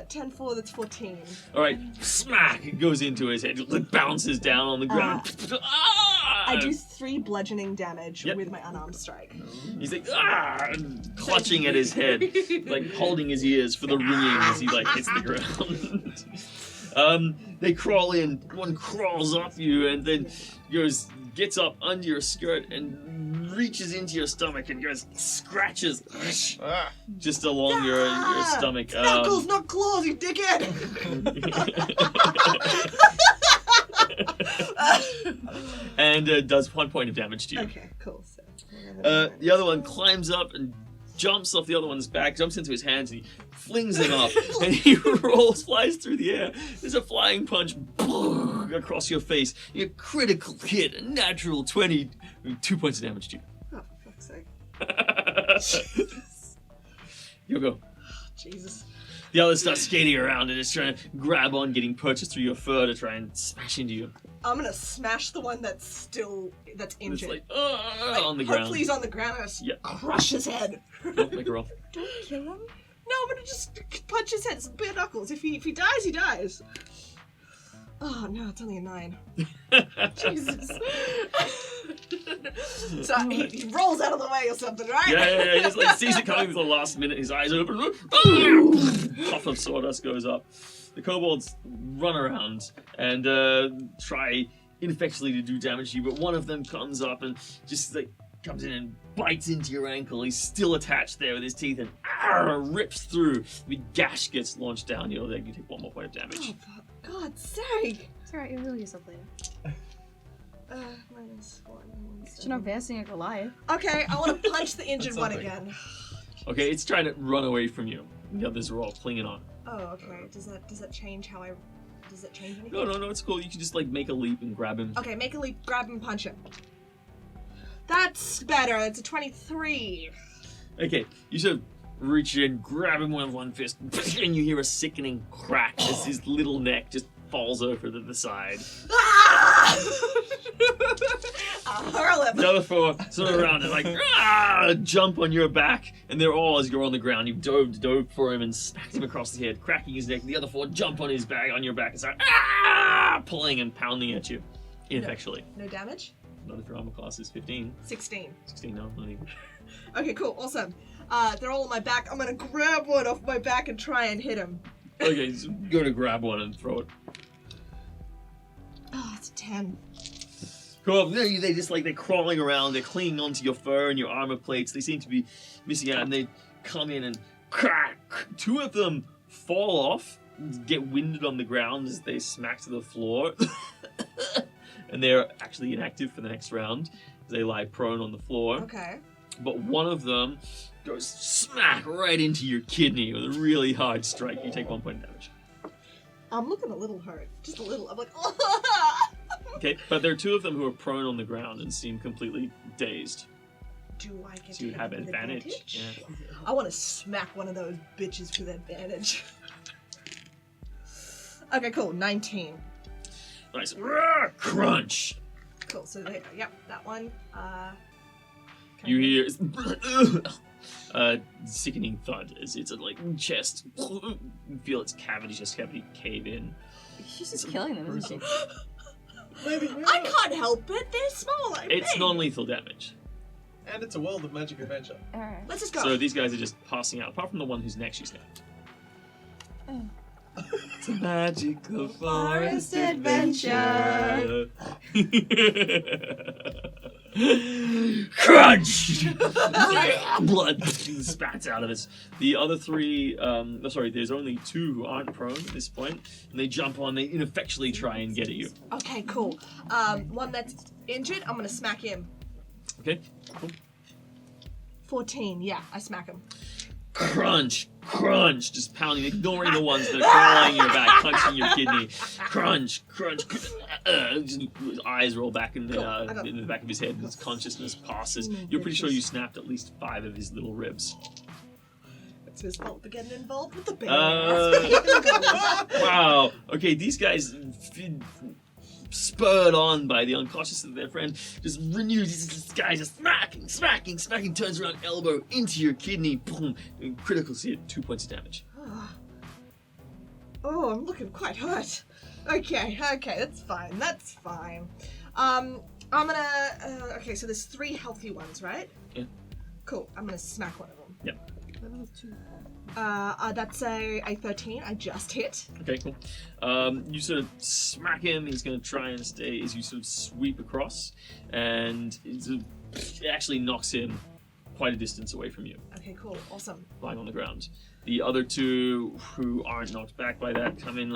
10 4, that's 14.
Alright, smack! It goes into his head, it bounces down on the ground. Ah!
I do 3 bludgeoning damage
Yep.
with my unarmed strike.
He's like, ah! And clutching at his head, like holding his ears for the ringing as he like hits the ground. They crawl in, one crawls up you and then gets up under your skirt and reaches into your stomach and goes scratches just along your stomach.
Knuckles, not claws, you dickhead!
And does 1 point of damage to you.
Okay, cool. So,
The other one climbs up and jumps off the other one's back, jumps into his hands, and he flings him up, and he flies through the air. There's a flying punch across your face. You get critical hit, a natural 20, 2 points of damage to you.
Oh, for fuck's sake.
You go.
Jesus.
The others start skating around and it's trying to grab on, getting purchased through your fur to try and smash into you.
I'm gonna smash the one that's
It's
injured.
like, on the ground.
Hopefully he's on the ground. I'm gonna
Yeah.
crush his head.
Make a roll.
Don't kill him. No, I'm gonna just punch his head. It's bare knuckles. If he dies, he dies. Oh no, it's only a 9. Jesus. So he rolls out of the way or something, right?
Yeah. He just like sees it coming at the last minute. His eyes open. Puff of sawdust goes up. The kobolds run around and try ineffectually to do damage to you, but one of them comes up and just like comes in and bites into your ankle. He's still attached there with his teeth and rips through. The gash gets launched down your leg. You take 1 more point of damage.
Oh, for God's sake.
It's alright, you'll heal yourself later.
-1.
You're not versing a Goliath.
Okay, I want to punch the injured one
something.
again.
Okay, it's trying to run away from you. The others are all clinging on.
Oh, okay. Does that change how I? Does that change anything?
No, it's cool. You can just like make a leap and grab him.
Okay, make a leap, grab him, punch him. That's better. It's a 23.
Okay, you sort of reach in, grab him with one fist, and you hear a sickening crack as his little neck just falls over to the side.
Ah! I'll hurl him.
The other 4 sort of around and like jump on your back, and they're all as you're on the ground. You dove for him and smacked him across the head, cracking his neck. The other 4 jump on his back, on your back, and start pulling and pounding at you, ineffectually.
No damage?
Not if your armor class is 15.
16.
16, no, not even.
Okay, cool, awesome. They're all on my back. I'm gonna grab one off my back and try and hit him.
Okay, so go to grab one and throw it.
Oh, it's a 10.
Cool. They just like they're crawling around. They're clinging onto your fur and your armor plates. They seem to be missing out, and they come in and crack. Two of them fall off, get winded on the ground as they smack to the floor, and they're actually inactive for the next round. They lie prone on the floor.
Okay.
But one of them goes smack right into your kidney with a really hard strike. You take 1 point of damage.
I'm looking a little hurt. Just a little. I'm like,
Okay, but there are two of them who are prone on the ground and seem completely dazed.
Do I get
So you
to
have
hit with
advantage. Yeah.
I want to smack one of those bitches with advantage. Okay, cool. 19.
Nice. Roar, crunch.
Cool. So, yep, that one.
You hear sickening thud as it's a chest. You feel its chest cavity cave in.
She's just killing them, isn't she?
I can't help it. They're small. Like
It's
me.
non-lethal damage.
And it's a world of magic adventure.
Alright.
Let's just go.
So these guys are just passing out, apart from the one whose neck she snapped.
Oh.
It's a magical
Forest adventure.
Crunch! Blood spats out of it. The other three, there's only two who aren't prone at this point, and they jump on, they ineffectually try and get at you.
Okay, cool. One that's injured, I'm gonna smack him.
Okay, cool.
14, yeah, I smack him.
Crunch, crunch, just pounding, ignoring the ones that are crawling your back, punching your kidney. Crunch, crunch, just his eyes roll back in the back of his head, and his consciousness passes. You're pretty sure you snapped at least 5 of his little ribs.
It's his fault for getting involved with the bear.
Wow. Okay, these guys, spurred on by the unconsciousness of their friend, just renewed. This guy just smacking, turns around, elbow into your kidney, boom, critical hit, 2 points of damage.
Oh, I'm looking quite hurt. Okay, that's fine. I'm gonna. Okay, so there's 3 healthy ones, right?
Yeah.
Cool. I'm gonna smack one of them.
Yep.
That's a 13. I just hit.
Okay, cool. You sort of smack him. He's going to try and stay as you sort of sweep across, and it actually knocks him quite a distance away from you,
Okay, cool. Awesome.
lying on the ground. The other two who aren't knocked back by that come in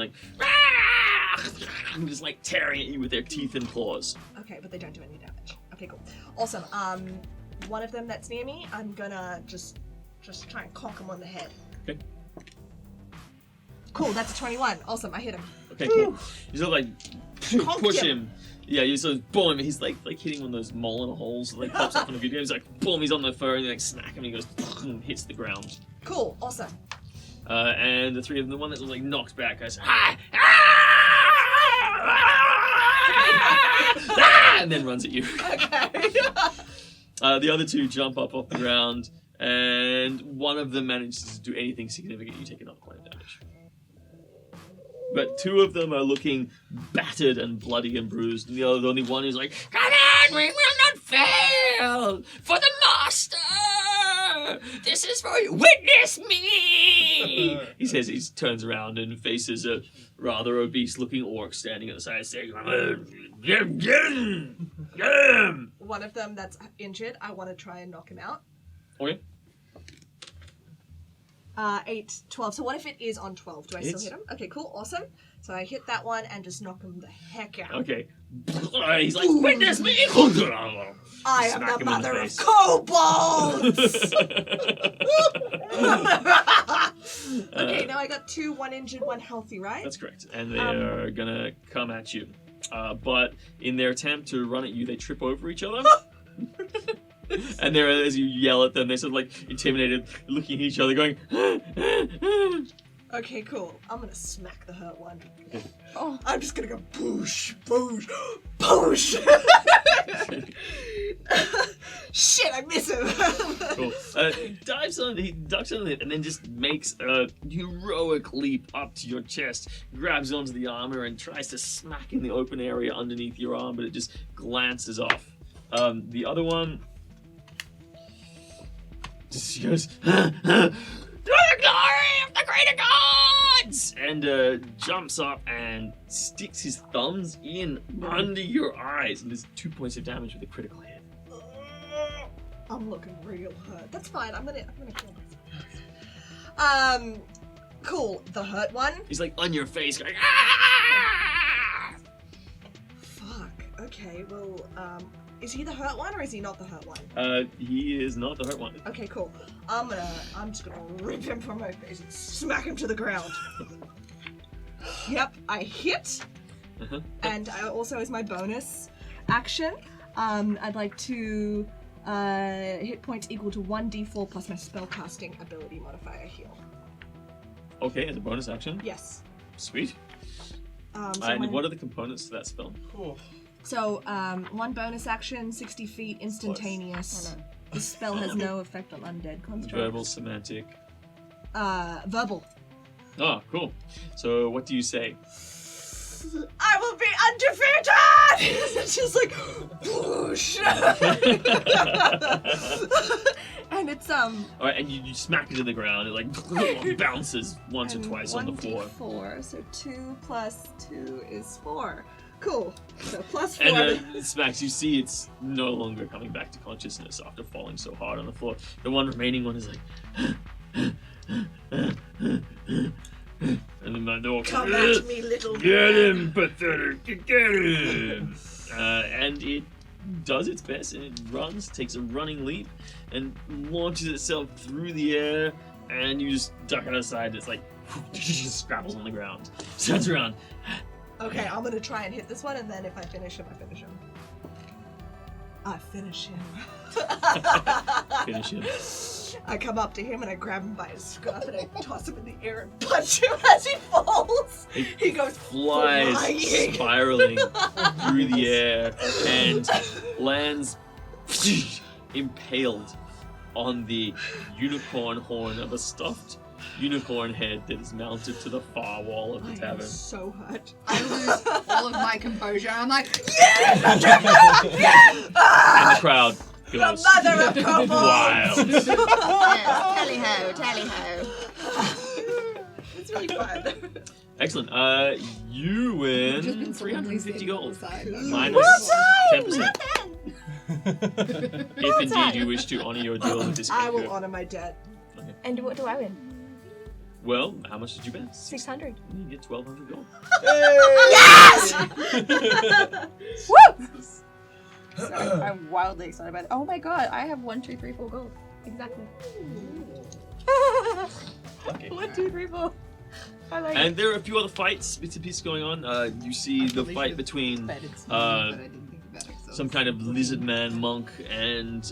just tearing at you with their teeth and claws.
Okay, but they don't do any damage. Okay, cool. Awesome. One of them that's near me, I'm gonna just try and conk him on the head.
Okay.
Cool, that's a 21. Awesome, I hit him.
Okay, cool. You sort of
Conked
push
him.
him. Yeah, you sort of boom. He's like hitting one of those mole in a holes that pops up in a video. He's boom. He's on the fur, and you smack him, and he goes and hits the ground.
Cool, awesome.
And the 3 of them, the one that was knocked back, goes and then runs at you.
Okay.
The other 2 jump up off the ground, and one of them manages to do anything significant. You take another point of damage. But 2 of them are looking battered and bloody and bruised, and the only one is like, "Come on, we will not fail for the master. This is for you. Witness me." He says. He turns around and faces a rather obese-looking orc standing at the side, saying, "Get him! Get him!"
One of them that's injured, I want to try and knock him out.
Okay.
8, 12. So what if it is on 12? Do I still
Hits.
hit him? Okay, cool, awesome. So I hit that one and just knock him the heck out.
Okay. He's like, "Witness me!"
I am
Smack
the
him in the
mother of
face.
kobolds! Okay, now I got 2, 1 injured, 1 healthy, right?
That's correct. And they are gonna come at you. But in their attempt to run at you, they trip over each other. And they're, as you yell at them, they're sort of intimidated, looking at each other, going,
Okay, cool. I'm gonna smack the hurt one.
Oh.
I'm just gonna go boosh, boosh, boosh! Shit, I miss him!
Cool. He ducks on it, and then just makes a heroic leap up to your chest, grabs onto the armor, and tries to smack in the open area underneath your arm, but it just glances off. The other one just goes, "To the glory of the greater gods! bites and jumps up and sticks his thumbs in under your eyes and does 2 points of damage with a critical hit.
I'm looking real hurt. That's fine. I'm gonna kill myself. Cool. The hurt one.
He's like on your face going, ah!
Fuck. Okay. Well, is he the hurt one or is he not the hurt one?
He is not the hurt one.
Okay. Cool. I'm just gonna rip him from my face and smack him to the ground. Yep. I hit. And I also, as my bonus action, I'd like to hit points equal to 1d4 plus my spellcasting ability modifier heal.
Okay, as a bonus action.
Yes.
Sweet.
So
And what are the components to that spell?
Cool.
So, one bonus action, 60 feet, instantaneous.
Oh, no.
The spell has no effect on undead constructs.
Verbal, semantic.
Verbal.
Oh, cool. So what do you say?
I will be undefeated! It's just like, whoosh! And it's,
Alright, and you smack it to the ground. It like bounces once or twice on the floor.
1d4, so 2 plus 2 is 4. Cool. So plus 4.
And it smacks. You see it's no longer coming back to consciousness after falling so hard on the floor. The one remaining one is like... And then the orc
Come at me, little
Get
man.
him, pathetic! Get him! And it does its best, and it runs, takes a running leap, and launches itself through the air, and you just duck out of the side. It's like, just scrabbles on the ground. Turns around.
Okay, I'm gonna try and hit this one, and then if I finish him, I finish him. I finish him.
Finish him.
I come up to him and I grab him by his scarf and I toss him in the air and punch him as he falls. He goes
Flies
flying.
spiraling through the air and lands impaled on the unicorn horn of a stuffed unicorn head that is mounted to the far wall of the
I am
tavern.
so hurt.
I lose all of my composure. I'm like,
And the crowd goes
The mother of kobolds!
wild.
Yes, tally ho, tally ho.
It's really fun.
Excellent. You win
just been
350 gold.
side.
Minus 10%. If indeed you wish to honor your deal with this
I will
character.
honor my debt.
And what do I win?
Well, how much did you bet?
600.
You get 1,200 gold.
So I'm wildly excited about it. Oh my god, I have 1, 2, 3, 4 gold. Exactly. 1, 2, 3, 4. I like
And
it.
there are a few other fights, bits and pieces going on. You see the fight between some kind of lizard man monk and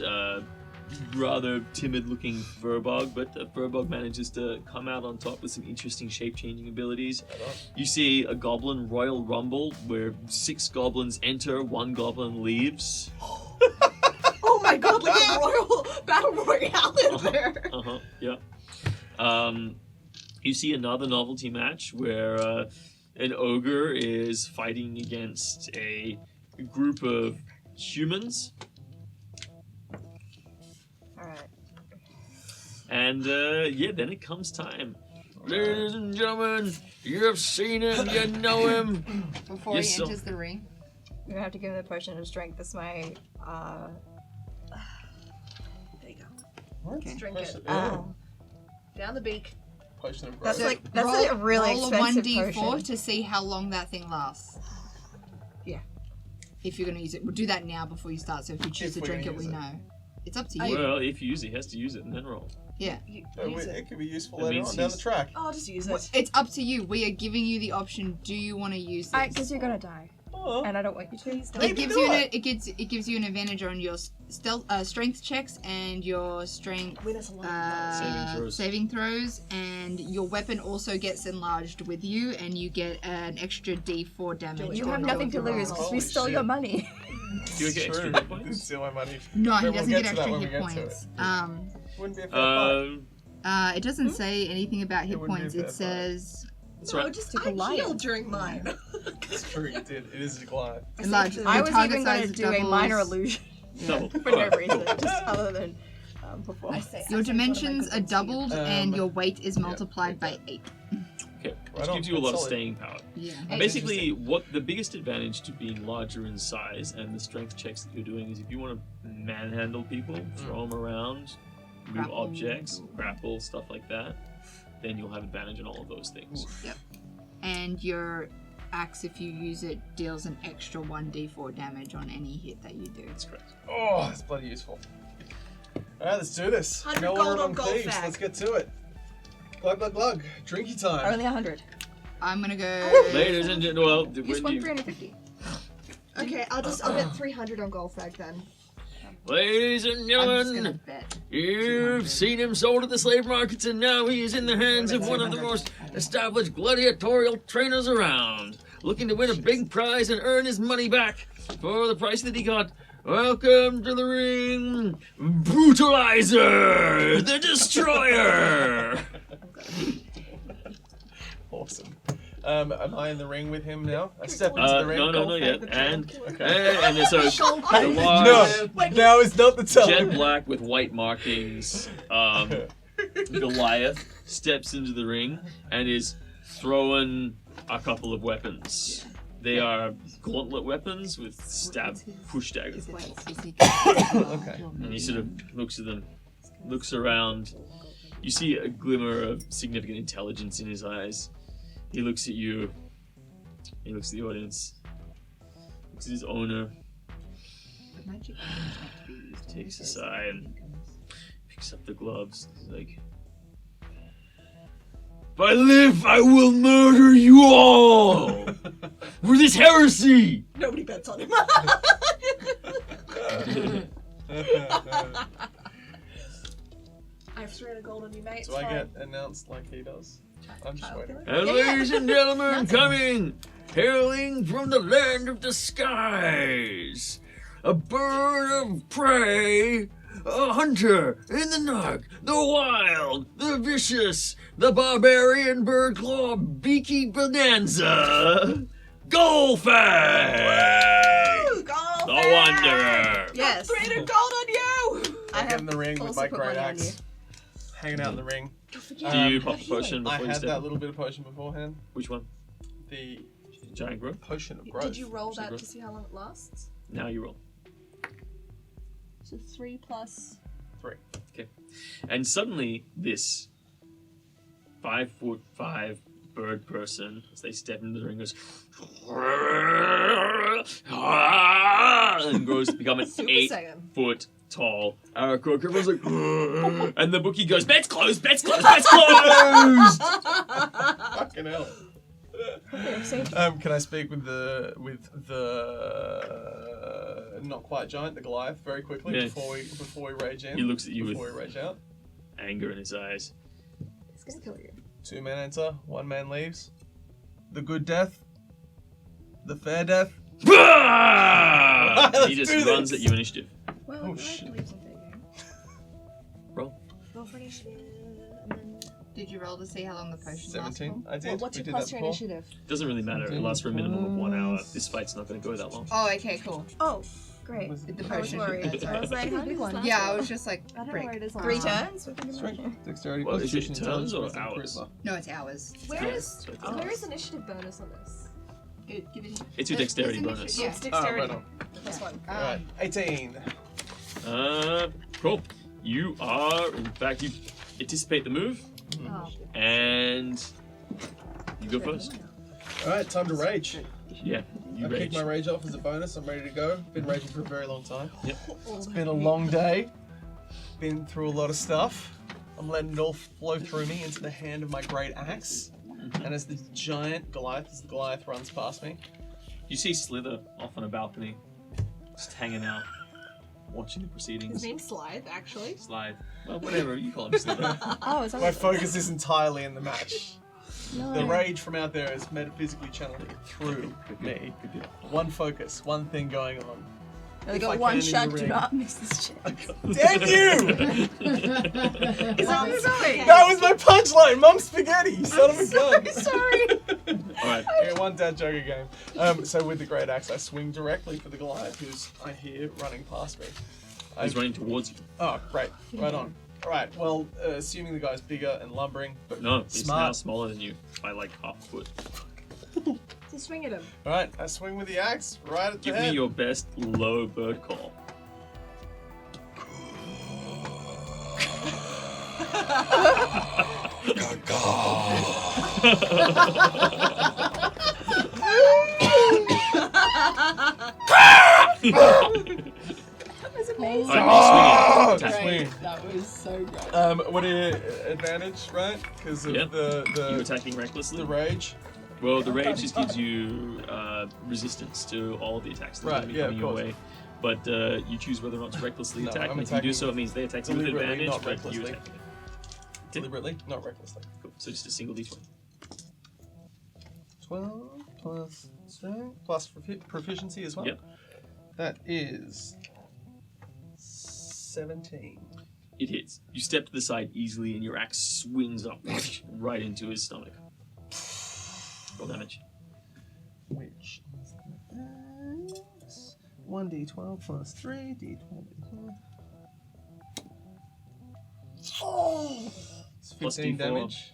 rather timid-looking Furbog, but Furbog manages to come out on top with some interesting shape-changing abilities. You see a goblin royal rumble where 6 goblins enter, 1 goblin leaves.
Oh my god, like a royal battle royale in there.
Yeah. You see another novelty match where an ogre is fighting against a group of humans.
Alright.
And then it comes time. Ladies and gentlemen, you've seen him, you know him.
Before
Yes,
he
so-
enters the ring.
We're gonna have to give him the potion of strength. That's my
There you go.
Okay.
Drink it.
oh.
Down the beak.
Potion of
That's
growth.
like a really
roll
expensive
a 1d4
potion.
to see how long that thing lasts.
Yeah.
If you're going to use it. We'll do that now before you start, so if you choose
If
to
we're
drink it,
gonna
we
use it.
know. It's up to you.
Well, if you use it, he has to use it and then roll.
Yeah.
You,
Oh,
use
wait,
it.
it could be useful
That
later
means
on down the
he's-
track.
I'll just use it.
It's up to you. We are giving you the option. Do you want to use this?
Because you're gonna die,
Oh,
and I don't want you to.
It
Maybe
gives you
not.
it gives you an advantage on your strength checks and your strength
Win us a lot.
saving throws, and your weapon also gets enlarged with you, and you get an extra D4 damage.
You
on
have
all
nothing
of
to
your
lose
rolls.
because we
Holy
stole
shit.
your money.
Do you get extra hit points?
Steal my money.
No, he
We'll
doesn't
get
get
to that
extra
when we
hit
get to
points.
Wouldn't be a fair fight.
It doesn't say anything about hit
wouldn't be
points.
a
It
fair fight.
says
That's
No,
right.
just
Took a
I
lion.
healed during mine.
It's true, you did. It is a Goliath.
enlarged.
I
Your
was
target
even
size
going to do a
doubles.
minor illusion
Double.
for no reason, just other than before.
Your dimensions are doubled, and
Um,
your weight is multiplied by 8.
Okay. which
on,
gives you a lot
that's
of
solid.
staying power.
Yeah.
And basically, what the biggest advantage to being larger in size and the strength checks that you're doing is if you want to manhandle people, throw them around, move
Grapple.
objects, grapple, stuff like that, then you'll have advantage on all of those things.
Yep. And your axe, if you use it, deals an extra 1d4 damage on any hit that you do.
That's correct.
Oh, that's bloody useful. Alright, let's do this.
100
No
gold
order
on
on
gold
thieves.
bag.
Let's get to it. Glug, glug, glug. Drinky time.
Only 100.
I'm gonna go.
Ladies and gentlemen, well,
You
when
won
you,
350.
Okay, I'll get 300 on gold flag then.
ladies and
I'm just gonna
gentlemen,
bet.
you've seen him sold at the slave markets, and now he is in the hands of one of the most established gladiatorial trainers around, looking to win a big prize and earn his money back for the price that he got. Welcome to the ring, Brutalizer, the Destroyer.
Awesome. Am I in the ring with him now? I step into the ring.
No, not yet. And
Okay.
so the
No,
large,
now is not the time.
jet black with white markings, Goliath steps into the ring and is throwing a couple of weapons. They are gauntlet weapons with stab push daggers.
Okay.
And he sort of looks at them, looks around. You see a glimmer of significant intelligence in his eyes. He looks at you. He looks at the audience. Looks at his owner. Takes a sigh and picks up the gloves. He's like, "If I live, I will murder you all for this heresy."
Nobody bets on him. I have 300 gold on you, mate.
Do I get announced like he does? I'm just waiting.
And ladies and gentlemen, coming, hailing from the land of the skies, a bird of prey, a hunter in the dark, the wild, the vicious, the barbarian bird claw, beaky bonanza, Golfang,
Gold
the
flag!
wanderer.
Yes.
300 gold on you!
I get in the ring with
also
my
put
great
money on
axe, hanging out in the ring.
Do you pop a potion
I
before you
had
step
that
in?
little bit of potion beforehand.
Which one?
The
Giant growth?
potion of growth.
Did you roll that
Growth.
to see how long it lasts?
Now you roll.
So 3 plus.
3.
And suddenly, this 5'5" bird person, as they step into the ring, goes and grows to become an
Super
8
Saiyan.
foot tall Aarakocra. Everyone's like, and the bookie goes, "Bet's closed, bet's closed, bet's closed."
Fucking hell. Can I speak with the not quite giant, the Goliath, very quickly
Yeah.
before we rage in?
He looks at you
before
with
we rage out.
anger in his eyes.
It's gonna kill you.
2 men enter, 1 man leaves. The good death, the fair death.
Bah!
Let's
He just
do
runs
this.
at you initiative.
Well,
Oh,
you
shit.
have to leave something.
Roll.
Roll for initiative. And then...
Did you roll to see how long the potion lasts
17.
for?
I did.
What's
we
your
did
plus
that
your
before.
initiative?
Doesn't really matter. It lasts for a minimum of 1 hour. This fight's not going to go that long.
Oh, okay, cool.
Oh, great.
Was
The
I was
potion.
worried. I was like, how did this last?
Yeah, I was just like,
I don't know
frick.
where it is on
3
the-
turns?
Strength, dexterity,
Well, is it
constitution,
turns or
intelligence, wisdom,
hours?
charisma.
No, it's ours.
Where is
So it's-
where is initiative bonus on this?
Give it.
It's your dexterity
It's
bonus.
Yeah.
It's
Oh,
dexterity.
right on.
Plus 1.
Alright, 18.
Cool. You are, in fact, you anticipate the move,
Oh.
and you go first.
Alright, time to rage.
Yeah, you
I
rage.
kicked my rage off as a bonus. I'm ready to go. Been raging for a very long time.
Yep.
It's been a long day. Been through a lot of stuff. I'm letting it all flow through me into the hand of my great axe. And as the giant Goliath, as the Goliath runs past me,
You see Slither off on a balcony, just hanging out, watching the
His
proceedings.
name's Slide, actually.
Slide. Well, whatever, you call him Slither.
Oh, is that
my
what-
focus is entirely in the match.
No.
The rage from out there is metaphysically channeled through me. One focus, one thing going on.
They
If
got
I
one
can in
shot,
the
do
ring.
not miss this shit.
Damn you!
Is that what going?
That was my punchline, Mum Spaghetti, you son of a gun!
Sorry.
Alright,
Yeah, one dad joke again. So with the great axe, I swing directly for the Goliath, who's I hear running past me.
he's running towards you.
Oh, great, right on. Alright, well, assuming the guy's bigger and lumbering, but
No, it's now
smart.
smaller than you by like half a foot.
So swing at him.
Alright, I swing with the axe right at the
Give
head.
me your best low bird call.
Amazing.
Alright,
Just
swing it.
swing.
Great. That was so good.
What are your advantage, right? Because of
Yep. You
the
attacking recklessly?
the rage.
Well, the rage just gives you resistance to all of the attacks that are
Right,
going to be
yeah,
coming
of
your
course.
way. But you choose whether or not to recklessly
No,
attack.
I'm
And if you do
attacking
so, it means they attack you with
deliberately,
advantage,
not
but you
recklessly.
attack it.
Deliberately, not recklessly.
Cool. So just a single d20.
12 plus strength plus proficiency as well.
Yep.
That is 17.
It hits. You step to the side easily, and your axe swings up right into his stomach. Roll damage.
Which is 1d12 plus 3, d12. Oh! It's
Plus
15
D4.
damage.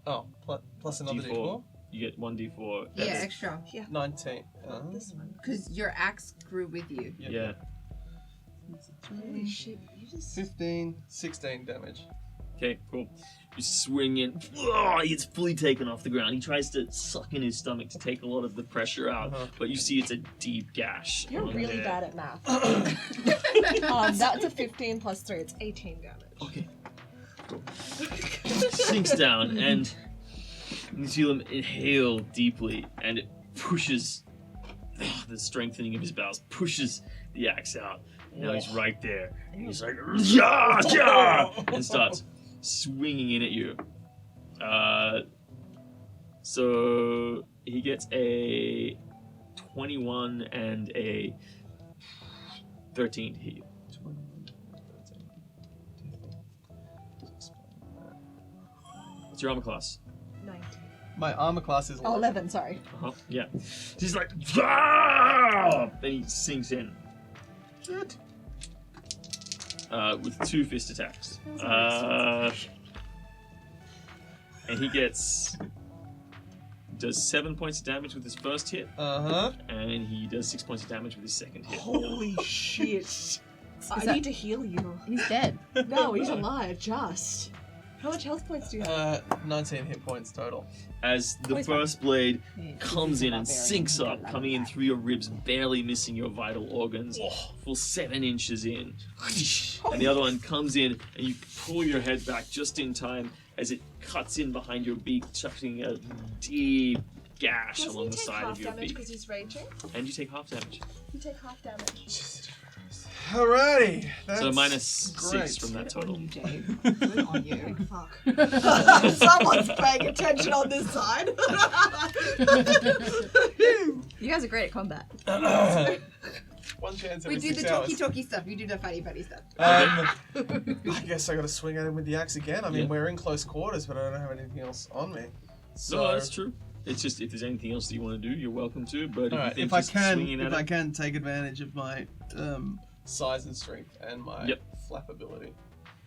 Oh, plus another
D4.
d4.
You get 1d4.
Yeah,
That's-
extra.
19.
This one.
Because your axe grew with you.
Yeah.
Holy shit, you just.
15, 16 damage.
Okay, cool. You swing in. Oh, he's fully taken off the ground. He tries to suck in his stomach to take a lot of the pressure out, but you see it's a deep gash.
You're
on
really
there.
bad at math. That's a 15 plus 3, it's 18 damage.
Okay. Cool. Sinks down, and you feel him inhale deeply, and it pushes the strengthening of his bowels, pushes the axe out. Now he's right there. And he's like, yeah, yeah, and starts swinging in at you. So he gets a 21 and a 13 to hit you.
21,
What's your armor class?
19.
My armor class is
Oh, 11, sorry.
Uh-huh. Yeah. He's like, ah! Then he sinks in. With 2 fist attacks. And he does 7 points of damage with his first hit,
Uh-huh.
and he does 6 points of damage with his second hit.
Holy shit. I
that-
need to heal you.
He's dead.
No, he's alive, just. How much health points do you have?
19 hit points total.
As the
he's fine.
first blade
Yeah,
comes
he's
in
a
and
barbarian.
sinks up, coming in through your ribs, barely missing your vital organs, full 7 inches in. And the other one comes in, and you pull your head back just in time as it cuts in behind your beak, chucking a deep gash
Doesn't
along
he
the
take
side
half
of your
damage
beak.
because he's raging?
And you take half damage.
You take half damage.
Alrighty. That's
So minus
great.
6 from that total.
On you, Jade. Good on you.
Fuck. Someone's paying attention on this side.
You guys are great at combat.
One chance
We
every
do
6
the
hours.
talky stuff. You do the fatty stuff.
I guess I gotta swing at him with the axe again. I mean,
Yeah.
we're in close quarters, but I don't have anything else on me. So,
No, that's true. It's just if there's anything else that you want to do, you're welcome to. But if you
Alright,
think
if I
just
can,
swinging at it,
take advantage of my size and strength and my
Yep.
flappability.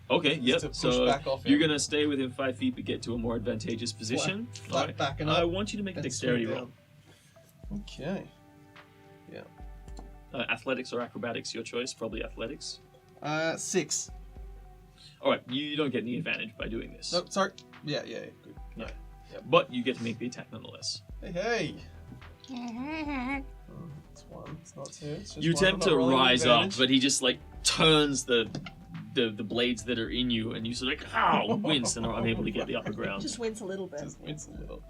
okay,
Just
yep.
to push
So
back off
you're
him.
gonna stay within 5 feet, but get to a more advantageous position.
Flap
Alright.
back and
I
up.
want you to make a
and
dexterity
swing
roll.
down. Okay.
Athletics or acrobatics, your choice. Probably athletics.
6.
All right, you don't get any advantage by doing this,
No, sorry. Yeah, good.
Yeah. but you get to make the attack nonetheless.
Hey. It's 1. It's not 2. It's just
You
1.
attempt
I'm
to
not rolling with
rise up,
advantage.
but he just like turns the blades that are in you, and you sort of like ow, wince, and are unable to get the upper ground.
Just wince a little bit.
Just wince a little.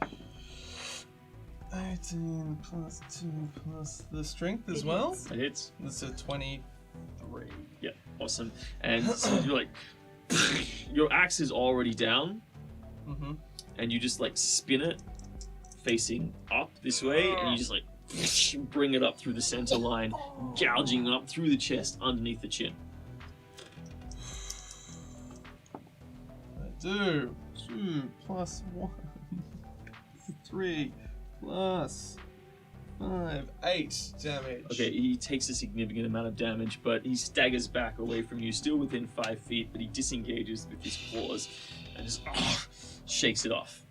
18 plus 2 plus the strength as
It
well.
hits.
It hits.
That's a 23.
Yeah, awesome. And so you're like, your axe is already down,
Mm-hmm.
and you just like spin it facing up this way, and you just like bring it up through the center line, gouging up through the chest underneath the chin.
I do. 2 plus 1. 3 plus 5, 8 damage.
Okay, he takes a significant amount of damage, but he staggers back away from you, still within 5 feet, but he disengages with his claws and just shakes it off.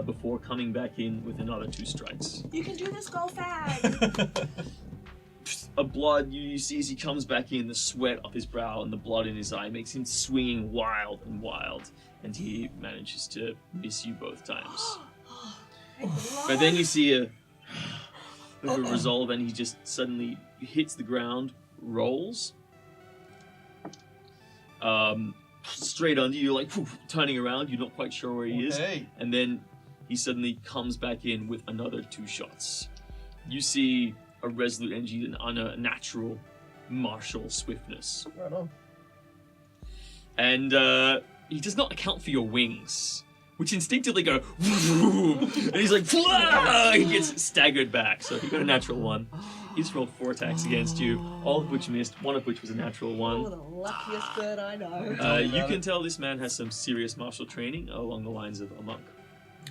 Before coming back in with another 2 strikes.
You can do this, go fag!
A blood, you see as he comes back in, the sweat off his brow and the blood in his eye makes him swinging wild, and he manages to miss you both times. But then you see a resolve, and he just suddenly hits the ground, rolls, straight under you, like turning around, you're not quite sure where he is, and then he suddenly comes back in with another 2 shots. You see a resolute energy and unnatural martial swiftness.
Right on.
And he does not account for your wings, which instinctively go, and he's like, he gets staggered back. So he got a natural 1. He's rolled 4 attacks against you, all of which missed, one of which was a natural 1.
Oh, the luckiest bird I know.
You can tell this man has some serious martial training along the lines of a monk.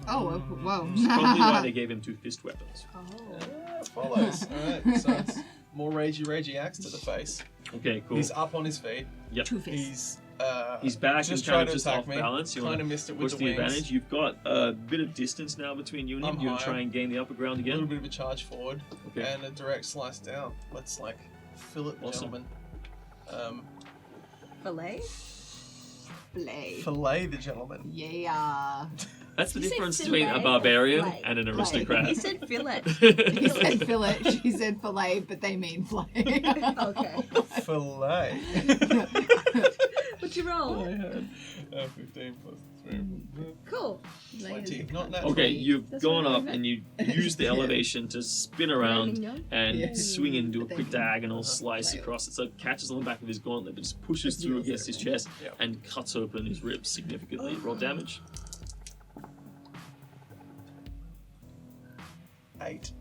Oh, whoa.
Which is probably why they gave him 2 fist weapons.
Yeah, follows. Alright, so it's more ragey axe to the face.
Okay, cool.
He's up on his feet.
Yep.
2 fists.
He's
back
just
and
trying
kind
to
of just
attack
off
me.
balance. You
Kind
want
of missed it
to
with
push
the
the
wings.
advantage. You've got a bit of distance now between you and him.
I'm
Do you want to
higher.
try and gain the upper ground
A little
again?
bit of a charge forward
Okay.
and a direct slice down. Let's fillet the
Awesome.
gentleman.
Fillet?
Fillet the gentleman.
Yeah.
That's the
You said
difference
fillet
between a
or
barbarian
fillet?
and an
Fillet.
aristocrat.
He said fillet.
He said fillet, she said fillet, but they mean flay.
Okay.
Fillet.
What'd you roll?
I had 15 plus 3.
Cool.
20. Not natural.
Okay, you've
That's
gone
what I
up
meant.
and you use the elevation to spin around and
Yeah.
swing into a
But
quick
then-
diagonal slice
Right.
across it. So it catches on the back of his gauntlet, but just pushes through against his chest
Yep.
and cuts open his ribs significantly. Roll damage.
8.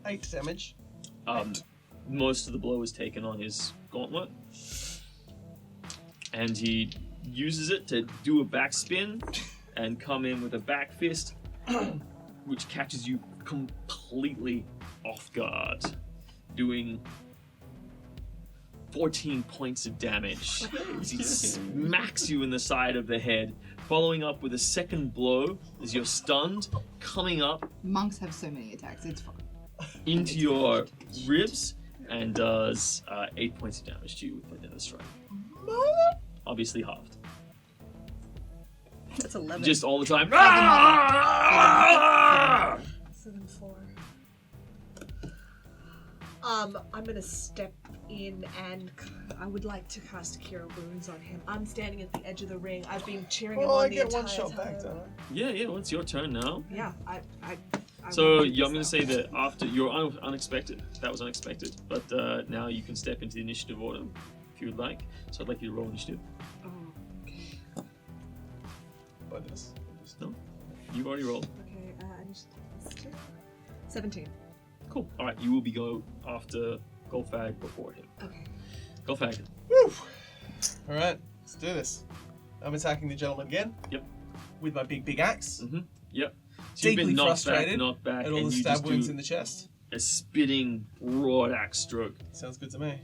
8 damage.
Most of the blow is taken on his gauntlet, and he uses it to do a backspin and come in with a back fist, which catches you completely off guard, doing 14 points of damage. As he smacks you in the side of the head, following up with a second blow as you're stunned, coming up
Monks have so many attacks, it's fine.
into your ribs, and does 8 points of damage to you with another strike. Obviously halved.
That's 11.
Just all the time.
7-4. I'm gonna step in and I would like to cast Cure Wounds on him. I'm standing at the edge of the ring. I've been cheering him
Oh,
on
I
the
get
entire
one shot
time.
back, don't I?
Yeah, well, it's your turn now.
Yeah, I
So
want
I'm
to
going to say that after you're unexpected. That was unexpected, but now you can step into the initiative order if you would like. So I'd like you to roll initiative.
Oh, okay.
By this.
No, you've already rolled.
Okay, initiative. 17.
Cool. All right, you will be go after Golfag before him.
Okay.
Golfag.
Woo! Alright, let's do this. I'm attacking the gentleman again.
Yep.
With my big axe.
Yep. So you've
Deeply
been knocked
frustrated
knocked back,
At all
and
the
you
stab
just
wounds
do
in the chest.
a spitting broad-axe stroke.
Sounds good to me.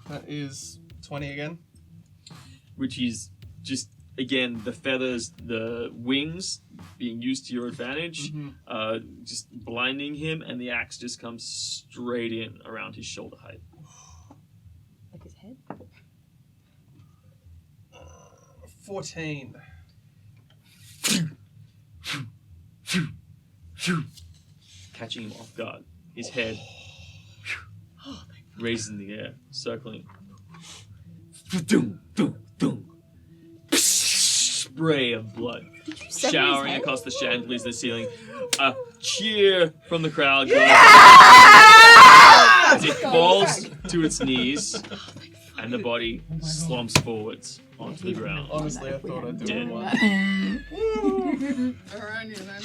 That is 20 again.
Which is just, again, the feathers, the wings being used to your advantage, just blinding him, and the axe just comes straight in around his shoulder height.
Like his head?
14.
Catching him off guard. His head raised in the air, circling. Spray of blood
sever
showering
his head?
across the chandeliers, the ceiling. A cheer from the crowd goes as it falls to its knees, and the body slumps forwards onto the ground.
Honestly, I thought I'd do
Dead.
it once.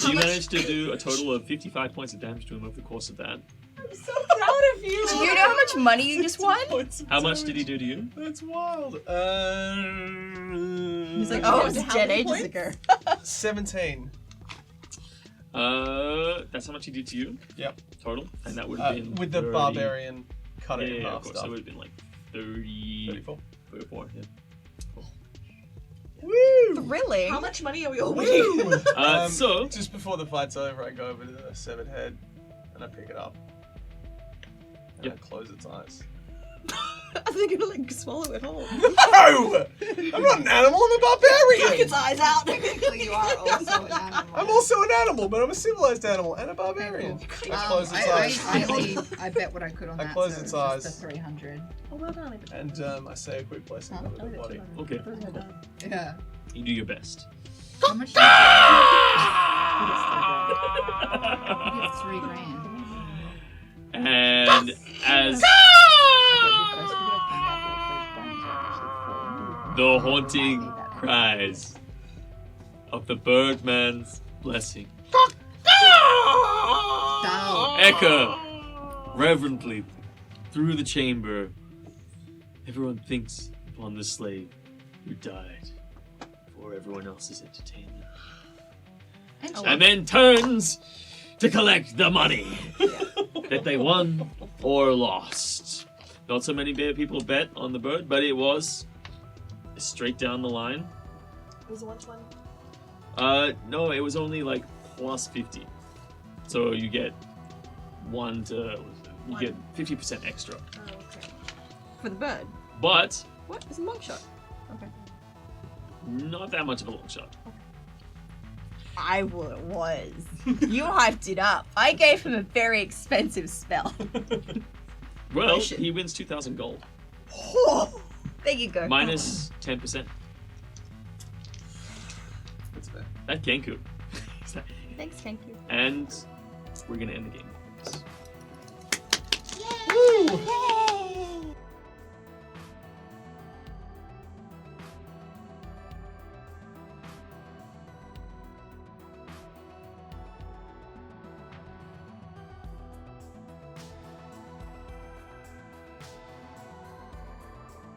So you managed to do a total of 55 points of damage to him over the course of that.
I'm so proud of you.
Do you know how much money you just won?
How much did he do to you?
That's wild.
He's like, oh, it was a Jet Ages ago.
17.
That's how much he did to you?
Yep.
Total? And that would have been...
With the
30...
barbarian cut it in
Yeah, of
half
course.
stuff.
So it would have been like 30...
34.
34, yeah.
Woo!
Thrilling.
How much money are we all winning?
So...
Just before the fight's over, I go over to the severed head and I pick it up. And
Yep.
I close its eyes.
Are they gonna like swallow it whole?
No! I'm not an animal, I'm a
Knock
barbarian!
its eyes out.
Technically, you are also an animal.
I'm also an animal, but I'm a civilized animal and a barbarian. I close its eyes.
I bet what I could on
I
that.
close
so
its
just
eyes.
the 300.
Oh, well done.
And I say a quick blessing
Huh?
over the body.
Okay.
Yeah.
You do your best.
How much? You get 3 grand.
And as the haunting cries of the Birdman's blessing echo reverently through the chamber, everyone thinks upon the slave who died before everyone else is entertained, and then turns to collect the money that they won or lost. Not so many people bet on the bird, but it was straight down the line.
Was it 120?
No, it was only like plus 50. So you get you get 50% extra.
Oh, okay.
For the bird.
But
What? It's a long shot. Okay.
not that much of a long shot.
I was. You hyped it up. I gave him a very expensive spell.
Well,
I should-
he wins 2,000 gold.
There you go.
Minus 10%.
That's fair.
That Genku.
Thanks, thank you.
And we're gonna end the game.
Woo!